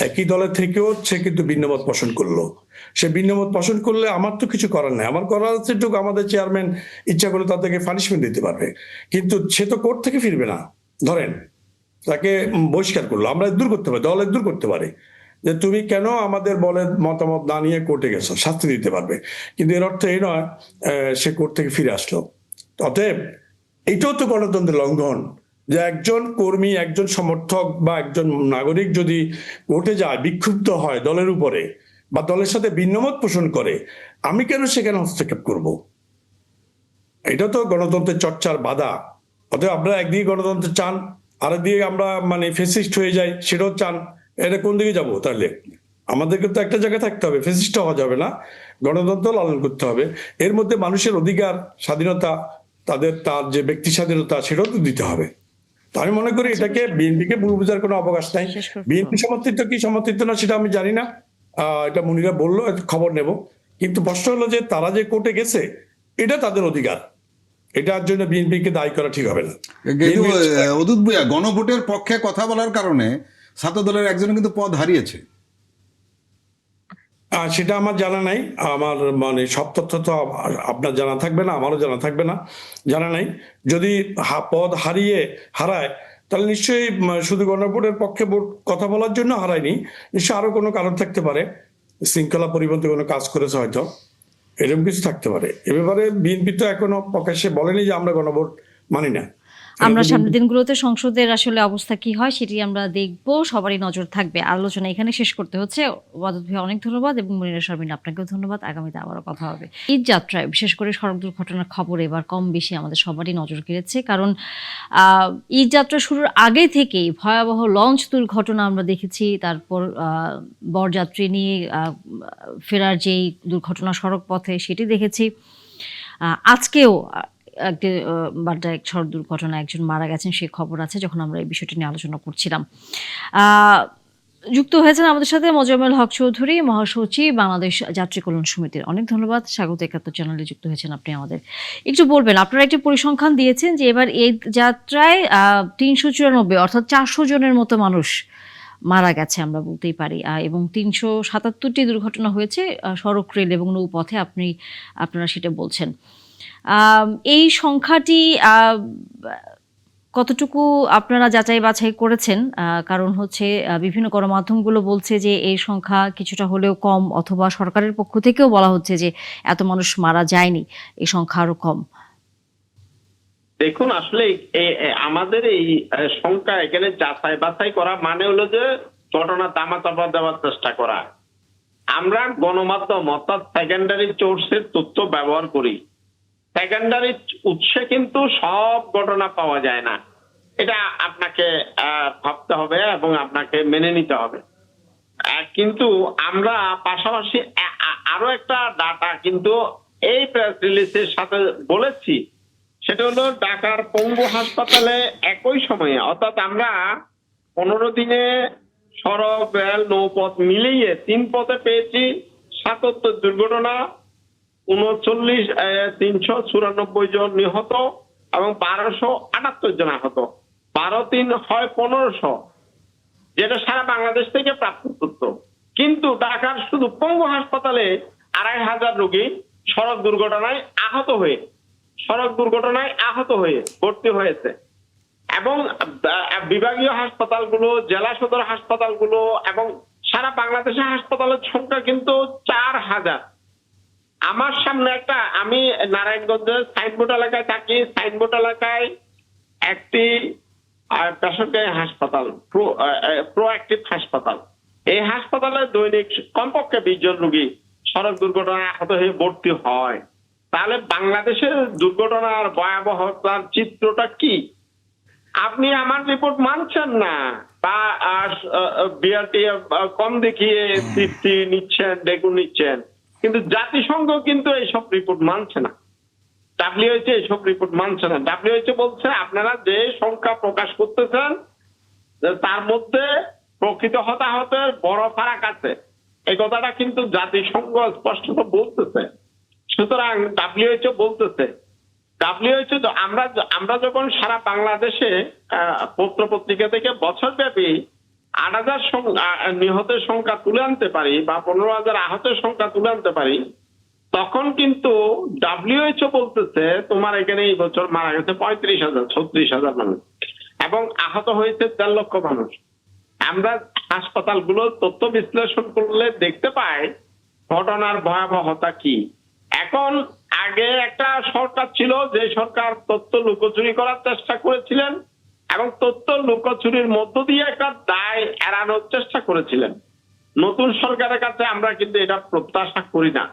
একই দলের থেকেও সে কিন্তু ভিন্নমত পোষণ করলো। সে ভিন্নমত পোষণ করলে আমার তো কিছু করার নাই, আমার করার আছে টুকু আমাদের চেয়ারম্যান ইচ্ছা করে তাদেরকে পানিশমেন্ট দিতে পারবে, কিন্তু সে তো কোর্ট থেকে ফিরবে না। ধরেন তাকে বহিষ্কার করলো, আমরা দূর করতে পারি, দল দূর করতে পারে যে তুমি কেন আমাদের বলের মতামত না নিয়ে কোর্টে গেছো, শাস্তি দিতে পারবে। কিন্তু এর অর্থ এই নয় সে কোর্ট থেকে ফিরে আসলো। অতএব এটাও তো গণতন্ত্রের লঙ্ঘন যে একজন কর্মী, একজন সমর্থক বা একজন নাগরিক যদি কোর্টে যায়, বিক্ষুব্ধ হয় দলের উপরে বা দলের সাথে ভিন্নমত পোষণ করে, আমি কেন সেখানে হস্তক্ষেপ করব? এটা তো গণতন্ত্রের চর্চার বাধা। অতএব আপনারা একদিকে গণতন্ত্র চান, আরেকদিকে আমরা মানে ফেসিস্ট হয়ে যাই, সেটাও চান। এটা কোন দিকে যাবো তাহলে? আমাদেরকে তো একটা জায়গায় থাকতে হবে, ফেসিস্ট হওয়া যাবে না, গণতন্ত্র লালন করতে হবে। এর মধ্যে মানুষের অধিকার, স্বাধীনতা, তার যে ব্যক্তি স্বাধীনতা, সেটাও তো দিতে হবে। তো আমি মনে করি এটাকে বিএনপিকে ভুল বোঝার কোনো অবকাশ নাই।
শেষ করতে
বিএনপি
হবে।
সমর্থিত কি সমর্থিত না সেটা আমি জানি না, এটা মুনিরা বললো, খবর নেব। কিন্তু প্রশ্ন হলো যে তারা যে কোর্টে গেছে, এটা তাদের অধিকার, এটার জন্য বিএনপিকে দায়ী করা ঠিক হবে না।
কিন্তু অদূত ভূঁইয়া, গণভোটের পক্ষে কথা বলার কারণে ছাত্র দলের একজন কিন্তু পদ হারিয়েছে।
সেটা আমার জানা নাই। আমার মানে সব তথ্য তো আপনার জানা থাকবে না, আমারও জানা থাকবে না, জানা নাই। যদি পদ হারায়, তাহলে নিশ্চয়ই শুধু গণভোটের পক্ষে কথা বলার জন্য হারায়নি, নিশ্চয়ই আরো কোনো কারণ থাকতে পারে, শৃঙ্খলা পরিবর্তন কোনো কাজ করেছে হয়তো, এরকম কিছু থাকতে পারে। এ ব্যাপারে বিএনপি তো এখনো প্রকাশ্যে বলেনি যে আমরা গণভোট মানি না।
আমরা সামনের দিনগুলোতে সংসদের আসলে অবস্থা কি হয় সেটি আমরা দেখব, সবারই নজর থাকবে। আলোচনা এখানে শেষ করতে হচ্ছে। ওয়াদুদ ভাই অনেক ধন্যবাদ এবং মুনিরা শারমিন আপনাকেও ধন্যবাদ। আগামীতে আবারও কথা হবে। ঈদ যাত্রায় বিশেষ করে সড়ক দুর্ঘটনার খবর এবার কম বেশি আমাদের সবারই নজর কেড়েছে, কারণ ঈদ যাত্রা শুরুর আগে থেকেই ভয়াবহ লঞ্চ দুর্ঘটনা আমরা দেখেছি। তারপর বরযাত্রী নিয়ে ফেরার যেই দুর্ঘটনা সড়ক পথে সেটি দেখেছি। আজকেও একটি বাড্ডা এক সড়ক দুর্ঘটনা একজন মারা গেছেন সে খবর আছে, যখন আমরা এই বিষয়টি নিয়ে আলোচনা করছিলাম। যুক্ত হয়েছেন আমাদের সাথে মোজাম্মেল হক চৌধুরী, মহাসচিব বাংলাদেশ যাত্রী কল্যাণ সমিতির। অনেক ধন্যবাদ। স্বাগত ৭১ চ্যানেলে যুক্ত হয়েছেন আপনি আমাদের। একটু বলবেন, আপনারা একটি পরিসংখ্যান দিয়েছেন যে এবার এই যাত্রায় ৩৯৪ অর্থাৎ ৪০০ জনের মতো মানুষ মারা গেছে আমরা বলতেই পারি, এবং ৩৭৭টি দুর্ঘটনা হয়েছে সড়ক, রেল এবং নৌপথে। আপনারা সেটা বলছেন। এই সংখ্যাটি কতটুকু আপনারা যাচাই বাছাই করেছেন? কারণ হচ্ছে বিভিন্ন গণমাধ্যমগুলো বলছে যে এই সংখ্যা কিছুটা হলেও কম, অথবা সরকারের পক্ষ থেকেও বলা হচ্ছে যে এত মানুষ মারা যায়নি, এই সংখ্যা আরো কম।
দেখুন, আসলে আমাদের এই সংখ্যা এখানে যাচাই বাছাই করা মানে হলো যে ঘটনা দামাচাপা দেওয়ার চেষ্টা করা। আমরা গণমাধ্যম অর্থাৎ সেকেন্ডারি সোর্সের তথ্য ব্যবহার করি। সেকেন্ডারি উৎসে কিন্তু সব ঘটনা পাওয়া যায় না, এটা আপনাকে ভাবতে হবে এবং আপনাকে মেনে নিতে হবে। কিন্তু আমরা পাশাপাশি আরো একটা ডাটা কিন্তু এই প্রেস রিলিজের সাথে বলেছি, সেটা হলো ঢাকার পঙ্গু হাসপাতালে একই সময়ে, অর্থাৎ আমরা 15 দিনে সড়ক, রেল, নৌপথ মিলিয়ে 3 পথে পেয়েছি 77 দুর্ঘটনা, 394 জন নিহত এবং 1278 জন আহত। 12-3 হয় 1500, যেটা সারা বাংলাদেশ থেকে প্রাপ্ত তথ্য। কিন্তু ঢাকার শুধু পঙ্গু হাসপাতালে 2500 রোগী সড়ক দুর্ঘটনায় আহত হয়ে ভর্তি হয়েছে, এবং বিভাগীয় হাসপাতালগুলো, জেলা সদর হাসপাতালগুলো এবং সারা বাংলাদেশের হাসপাতালের সংখ্যা কিন্তু 4000। আমার সামনে আমি নারায়ণগঞ্জের সাইনবোর্ড এলাকায় থাকি। সাইনবোর্ড এলাকায় একটি বেসরকারি হাসপাতাল, প্রোঅ্যাক্টিভ হাসপাতাল। এই হাসপাতালে দৈনিক কমপক্ষে 20 জন রোগী সড়ক দুর্ঘটনায় আহত হয়ে ভর্তি হয়। তাহলে বাংলাদেশের দুর্ঘটনার ভয়াবহতার চিত্রটা কি? আপনি আমার রিপোর্ট মানছেন না, বা বিআরটি কম দেখিয়ে তৃপ্তি নিচ্ছেন, ডেকু নিচ্ছেন, কিন্তু জাতিসংঘ কিন্তু এইসব রিপোর্ট মানছে না। WHO এইসব রিপোর্ট মানছে না। WHO বলছে আপনারা যে সংখ্যা প্রকাশ করতেছেন তার মধ্যে প্রকৃত হতাহতের বড় ফারাক আছে, এই কথাটা কিন্তু জাতিসংঘ স্পষ্টত বলতেছে। সুতরাং WHO বলতেছে, WHO আমরা যখন সারা বাংলাদেশে পত্র পত্রিকা থেকে বছরব্যাপী 8000 নিহতের সংখ্যা তুলে আনতে পারি বা 15000 আহতের সংখ্যা তুলে আনতে পারি, তখন কিন্তু WHO বলতেছে তোমার এখানে এই বছর মারা গেছে 35,000, 36,000 মানুষ এবং আহত হয়েছে 1.5 লক্ষ মানুষ। আমরা হাসপাতালগুলোর তথ্য বিশ্লেষণ করলে দেখতে পাই ঘটনার ভয়াবহতা কি। এখন আগে একটা সরকার ছিল যে সরকার তথ্য লুকোচুরি করার চেষ্টা করেছিলেন এবং তথ্য লুকোচুরির মধ্য দিয়ে একটা দায় এড়ানোর চেষ্টা করেছিলেন। নতুন সরকারের কাছে আমরা কিন্তু এটা প্রত্যাশা করি না।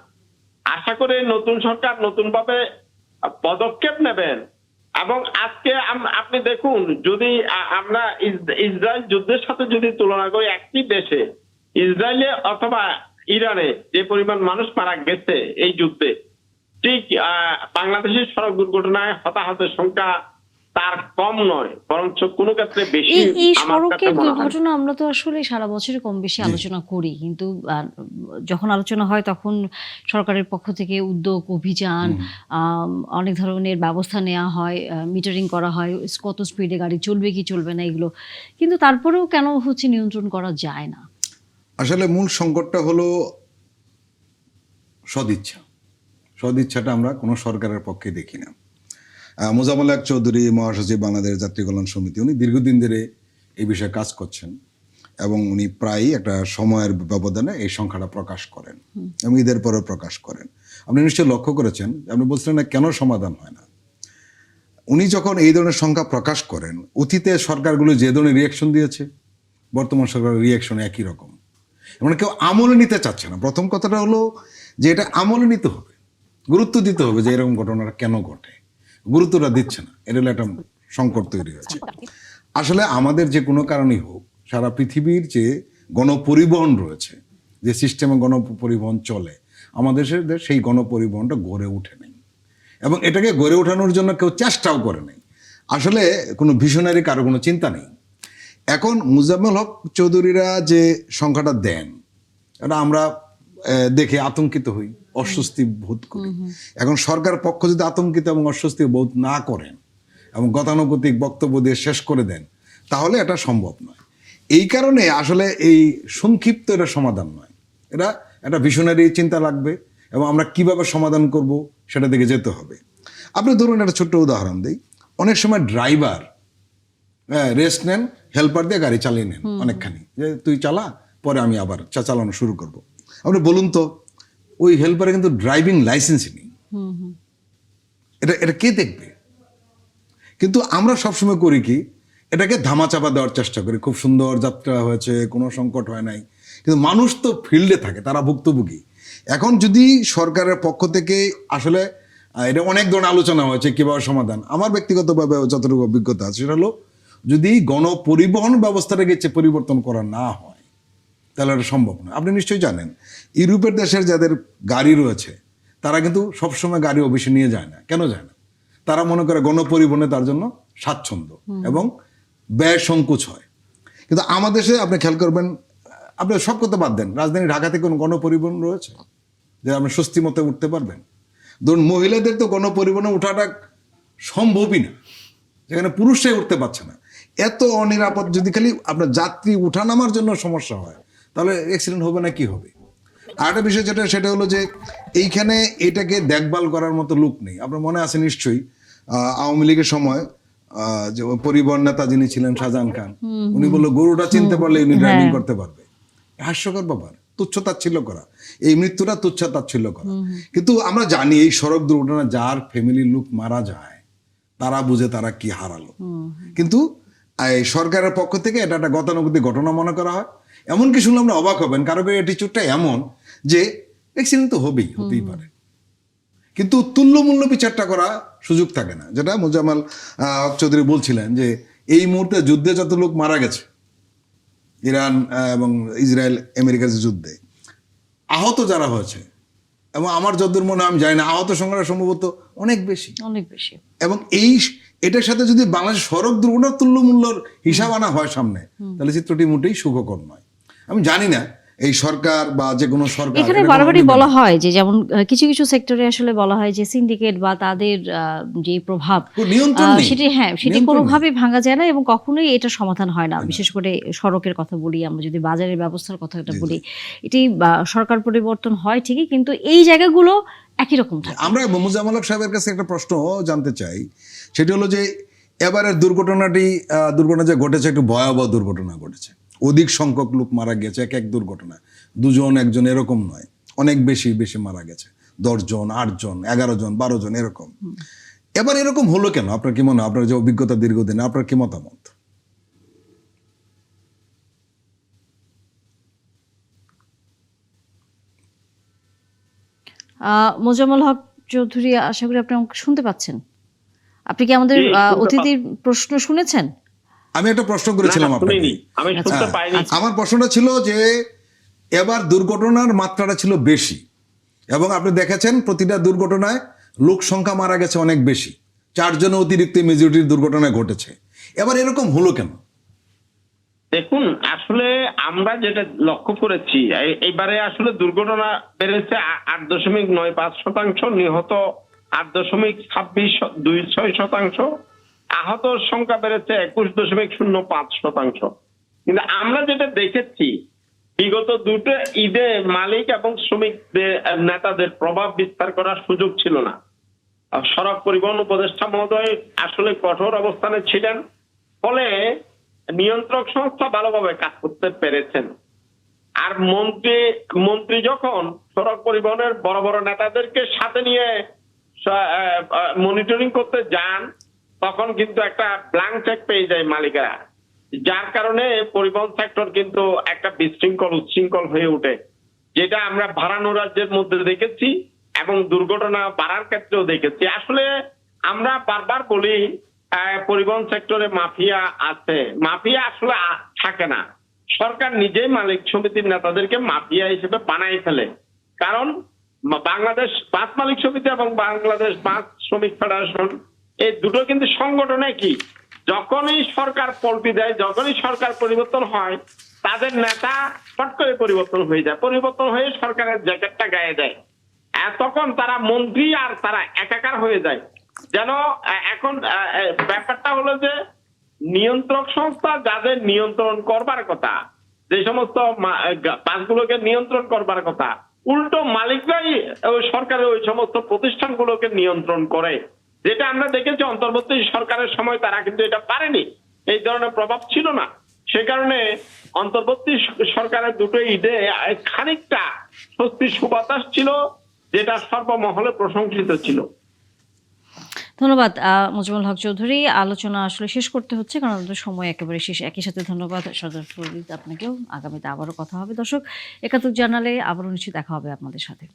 আশা করি নতুন সরকার নতুন ভাবে পদক্ষেপ নেবেন। এবং আজকে আপনি দেখুন, যদি আমরা ইসরায়েল যুদ্ধের সাথে যদি তুলনা করি, একটি দেশে ইসরায়েলে অথবা ইরানে যে পরিমাণ মানুষ মারা গেছে এই যুদ্ধে, ঠিক বাংলাদেশের সড়ক দুর্ঘটনায় হতাহতের সংখ্যা তার কম নয়, বরঞ্চ কোনো ক্ষেত্রে বেশি
এই
আমার কাছে
সড়কের
মনে হয়।
দুর্ঘটনা আমরা তো আসলে সারা বছরে কম বেশি আলোচনা করি, কিন্তু যখন আলোচনা হয় তখন সরকারের পক্ষ থেকে উদ্যোগ, অভিযান, অনেক ধরনের ব্যবস্থা নেওয়া হয়, মিটারিং করা হয়, কত স্পিডে গাড়ি চলবে কি চলবে না এগুলো, কিন্তু তারপরেও কেন হচ্ছে নিয়ন্ত্রণ করা যায় না?
আসলে মূল সংকটটা হলো সদিচ্ছা। সদিচ্ছাটা আমরা কোনো সরকারের পক্ষে দেখি না। মোজাম্মেল হক চৌধুরী, মহাসচিব বাংলাদেশ যাত্রী কল্যাণ সমিতি, উনি দীর্ঘদিন ধরে এই বিষয়ে কাজ করছেন এবং উনি প্রায়ই একটা সময়ের ব্যবধানে এই সংখ্যাটা প্রকাশ করেন এবং ঈদের পরেও প্রকাশ করেন। আপনি নিশ্চয়ই লক্ষ্য করেছেন, আপনি বলছিলেন না কেন সমাধান হয় না। উনি যখন এই ধরনের সংখ্যা প্রকাশ করেন, অতীতে সরকারগুলো যে ধরনের রিয়াকশন দিয়েছে, বর্তমান সরকারের রিয়াকশন একই রকম। মানে কেউ আমলে নিতে চাচ্ছে না। প্রথম কথাটা হলো যে এটা আমলে নিতে হবে, গুরুত্ব দিতে হবে যে এরকম ঘটনাটা কেন ঘটে, গুরুত্বটা দিচ্ছে না। এটা হলো একটা সংকট তৈরি হয়েছে। আসলে আমাদের যে কোনো কারণেই হোক, সারা পৃথিবীর যে গণপরিবহন রয়েছে, যে সিস্টেমে গণপরিবহন চলে, আমাদের দেশে সেই গণপরিবহনটা গড়ে ওঠে নেই এবং এটাকে গড়ে ওঠানোর জন্য কেউ চেষ্টাও করে নেই। আসলে কোনো ভিশনারি কারো কোনো চিন্তা নেই। এখন মোজাম্মেল হক চৌধুরীরা যে সংখ্যাটা দেন, এটা আমরা দেখে আতঙ্কিত হই, অস্বস্তি বোধ করি। এখন সরকার পক্ষ যদি আতঙ্কিত এবং অস্বস্তি বোধ না করেন এবং গতানুগতিক বক্তব্য দিয়ে শেষ করে দেন, তাহলে এটা সম্ভব নয়। এই কারণে আসলে এই সংক্ষিপ্ত এটা সমাধান নয়, এটা একটা ভিশনারি চিন্তা লাগবে এবং আমরা কিভাবে সমাধান করব সেটা দিকে যেতে হবে। আপনি ধরুন একটা ছোট্ট উদাহরণ দিই, অনেক সময় ড্রাইভার রেস্ট নেন, হেল্পার দিয়ে গাড়ি চালিয়ে নেন অনেকখানি, যে তুই চালা, পরে আমি আবার চালানো শুরু করব। আপনি বলুন তো, ওই হেল্পারে কিন্তু ড্রাইভিং লাইসেন্সই নেই, এটা এটা কে দেখবে? কিন্তু আমরা সবসময় করি কি, এটাকে ধামাচাপা দেওয়ার চেষ্টা করি, খুব সুন্দর যাত্রা হয়েছে, কোনো সংকট হয় নাই। কিন্তু মানুষ তো ফিল্ডে থাকে, তারা ভুক্তভোগী। এখন যদি সরকারের পক্ষ থেকে আসলে এটা অনেক ধরনের আলোচনা হয়েছে কীভাবে সমাধান, আমার ব্যক্তিগতভাবে যতটুকু অভিজ্ঞতা আছে সেটা হলো, যদি গণপরিবহন ব্যবস্থাটাকে পরিবর্তন করা না হয় তাহলে এটা সম্ভব না। আপনি নিশ্চয়ই জানেন, ইউরোপের দেশের যাদের গাড়ি রয়েছে তারা কিন্তু সবসময় গাড়ি অফিসে নিয়ে যায় না। কেন যায় না? তারা মনে করে গণপরিবহনে তার জন্য স্বাচ্ছন্দ্য এবং ব্যয় সংকোচ হয়। কিন্তু আমাদের দেশে আপনি খেয়াল করবেন, আপনি সব কথা বাদ দেন, রাজধানী ঢাকাতে কোনো গণপরিবহন রয়েছে যে আপনি স্বস্তি মতো উঠতে পারবেন? ধরুন মহিলাদের তো গণপরিবহনে ওঠাটা সম্ভবই না, যেখানে পুরুষরাই উঠতে পারছে না। এত অনিরাপদ, যদি খালি আপনার যাত্রী উঠানামার জন্য সমস্যা হয় তাহলে অ্যাক্সিডেন্ট হবে না কি হবে? আর একটা বিষয় যেটা, সেটা হলো যে এইখানে এটাকে দেখভাল করার মতো লোক নেই। আপনার মনে আছে নিশ্চয়ই, আওয়ামী লীগের সময় যে পরিবহন নেতা যিনি ছিলেন শাহজাহান খান, উনি বললো গরুটা চিনতে পারলে উনি ড্রাইভিং করতে পারবে। হাস্যকর ব্যাপার, তুচ্ছতাচ্ছিল্য করা, এই মৃত্যুটা তুচ্ছতাচ্ছিল্য করা। কিন্তু আমরা জানি এই সড়ক দুর্ঘটনা যার ফ্যামিলির লোক মারা যায় তারা বুঝে তারা কি হারালো। কিন্তু এই সরকারের পক্ষ থেকে এটা একটা গতানুগতিক ঘটনা মনে করা হয়। এমনকি শুনলে আমরা অবাক হবেন, কারো অ্যাটিচিউডটা এমন যে অ্যাক্সিডেন্ট তো হতেই পারে, কিন্তু তুল্যমূল্য বিচারটা করা সুযোগ থাকে না। যেটা মোজাম্মেল হক চৌধুরী বলছিলেন যে এই মুহূর্তে যুদ্ধে যত লোক মারা গেছে, ইরান এবং ইসরায়েল আমেরিকার যে যুদ্ধে, আহত যারা হয়েছে, এবং আমার যতদূর মনে হয়, আমি জানি না, আহত সংখ্যাটা সম্ভবত অনেক বেশি। এবং এটার সাথে যদি বাংলাদেশ সড়ক দুর্ঘটনার তুল্যমূল্যর হিসাব আনা হয় সামনে, তাহলে চিত্রটি মোটেই সুখকর নয়। আমি জানি না এই সরকার বা যে কোনো সরকার,
এখানে বারবারই বলা হয় যে যেমন কিছু কিছু সেক্টরে আসলে বলা হয় যে সিন্ডিকেট বা তাদের যে প্রভাব, সেটি কোনোভাবে ভাঙা যায় না এবং কখনোই এটা সমাধান হয় না। বিশেষ করে সড়কের কথা বলি, আমরা যদি বাজারের ব্যবস্থার কথা বলি, এটি সরকার পরিবর্তন হয় ঠিকই, কিন্তু এই জায়গাগুলো একই রকম থাকে।
আমরা মোজাম্মেল হক সাহেবের কাছে একটা প্রশ্ন জানতে চাই, সেটি হলো যে এবারের দুর্ঘটনা যে ঘটেছে, একটু ভয়াবহ দুর্ঘটনা ঘটেছে, অধিক সংখ্যক লোক মারা গেছে। এক দুর্ঘটনা 2 জন 1 জন এরকম নয়, অনেক বেশি মারা গেছে, 10 জন 8 জন 11 জন 12 জন এরকম। এবার এরকম হলো কেন? আপনার কি মনে হয়, আপনার যে অভিজ্ঞতা দীর্ঘদিন, আপনার কি মতামত?
মোজাম্মেল হক চৌধুরী, আশা করি আপনি আমাকে শুনতে পাচ্ছেন। আপনি কি আমাদের
জি, শুনতে
অতিথির প্রশ্ন শুনেছেন?
আমি একটা প্রশ্ন করেছিলাম
না,
আপনাকে।
শুনিনি, আমি শুনতে
হ্যাঁ,
পাইনি।
আমার প্রশ্নটা ছিল যে এবার দুর্ঘটনার মাত্রাটা ছিল বেশি, এবং আপনি দেখেছেন প্রতিটা দুর্ঘটনায় লোক সংখ্যা মারা গেছে অনেক বেশি, 4 জন অতিরিক্ত মেজরিটির দুর্ঘটনায় ঘটেছে। এবার এরকম হলো কেন?
দেখুন, আসলে আমরা যেটা লক্ষ্য করেছি, এইবারে আসলে দুর্ঘটনা বেড়েছে 8.95%, নিহত 8.2626%, আহতর সংখ্যা বেড়েছে 21.05%। কিন্তু আমরা যেটা দেখেছি, বিগত দুটো ঈদে মালিক এবং শ্রমিকদের নেতাদের প্রভাব বিস্তার করার সুযোগ ছিল না। সড়ক পরিবহন উপদেষ্টা মহোদয় আসলে কঠোর অবস্থানে ছিলেন, ফলে নিয়ন্ত্রক সংস্থা ভালোভাবে কাজ করতে পেরেছেন। আর মন্ত্রী যখন সড়ক পরিবহনের বড় বড় নেতাদেরকে সাথে নিয়ে মনিটরিং করতে যান, তখন কিন্তু একটা ব্ল্যাঙ্ক চেক পেয়ে যায় মালিকেরা, যার কারণে পরিবহন সেক্টর কিন্তু একটা বিশৃঙ্খল উচ্ছৃঙ্খল হয়ে ওঠে, যেটা আমরা ভাড়ানো রাজ্যের মধ্যে দেখেছি এবং দুর্ঘটনা বাড়ার ক্ষেত্রেও দেখেছি। আসলে আমরা বারবার বলি পরিবহন সেক্টরে মাফিয়া আছে, মাফিয়া আসলে থাকে না। সরকার নিজেই মালিক সমিতির নেতাদেরকে মাফিয়া হিসেবে বানাই ফেলে। কারণ বাংলাদেশ বাস মালিক সমিতি এবং বাংলাদেশ বাস শ্রমিক ফেডারেশন, এই দুটো কিন্তু সংগঠন কি, যখনই সরকার পল্টি দেয়, যখনই সরকার পরিবর্তন হয়, তাদের নেতা ফট করে পরিবর্তন হয়ে যায়, পরিবর্তন হয়ে সরকারের জ্যাকেটটা গায়ে দেয়। তখন তারা মন্ত্রী আর তারা একাকার হয়ে যায়। যেন এখন ব্যাপারটা হলো যে নিয়ন্ত্রক সংস্থা যাদের নিয়ন্ত্রণ করবার কথা, যে সমস্ত বাসগুলোকে নিয়ন্ত্রণ করবার কথা, উল্টো মালিকরাই সরকারের ওই সমস্ত প্রতিষ্ঠানগুলোকে নিয়ন্ত্রণ করে। যেটা আমরা দেখেছি অন্তর্বর্তী সরকারের সময় তারা কিন্তু এটা পারেনি, এই ধরনের প্রভাব ছিল না। সে কারণে অন্তর্বর্তী সরকারের দুটো ঈদে খানিকটা স্বস্তির সুবাতাস ছিল, যেটা সর্বমহলে প্রশংসিত ছিল।
ধন্যবাদ মুজিবুল হক চৌধুরী। আলোচনা আসলে শেষ করতে হচ্ছে, কারণ আমাদের সময় একেবারে শেষ। একই সাথে ধন্যবাদ সরদার ফরিদ আপনাকেও। আগামীতে আবারও কথা হবে। দর্শক, ৭১ জানালে আবারও নিশ্চয়ই দেখা হবে আপনাদের সাথে।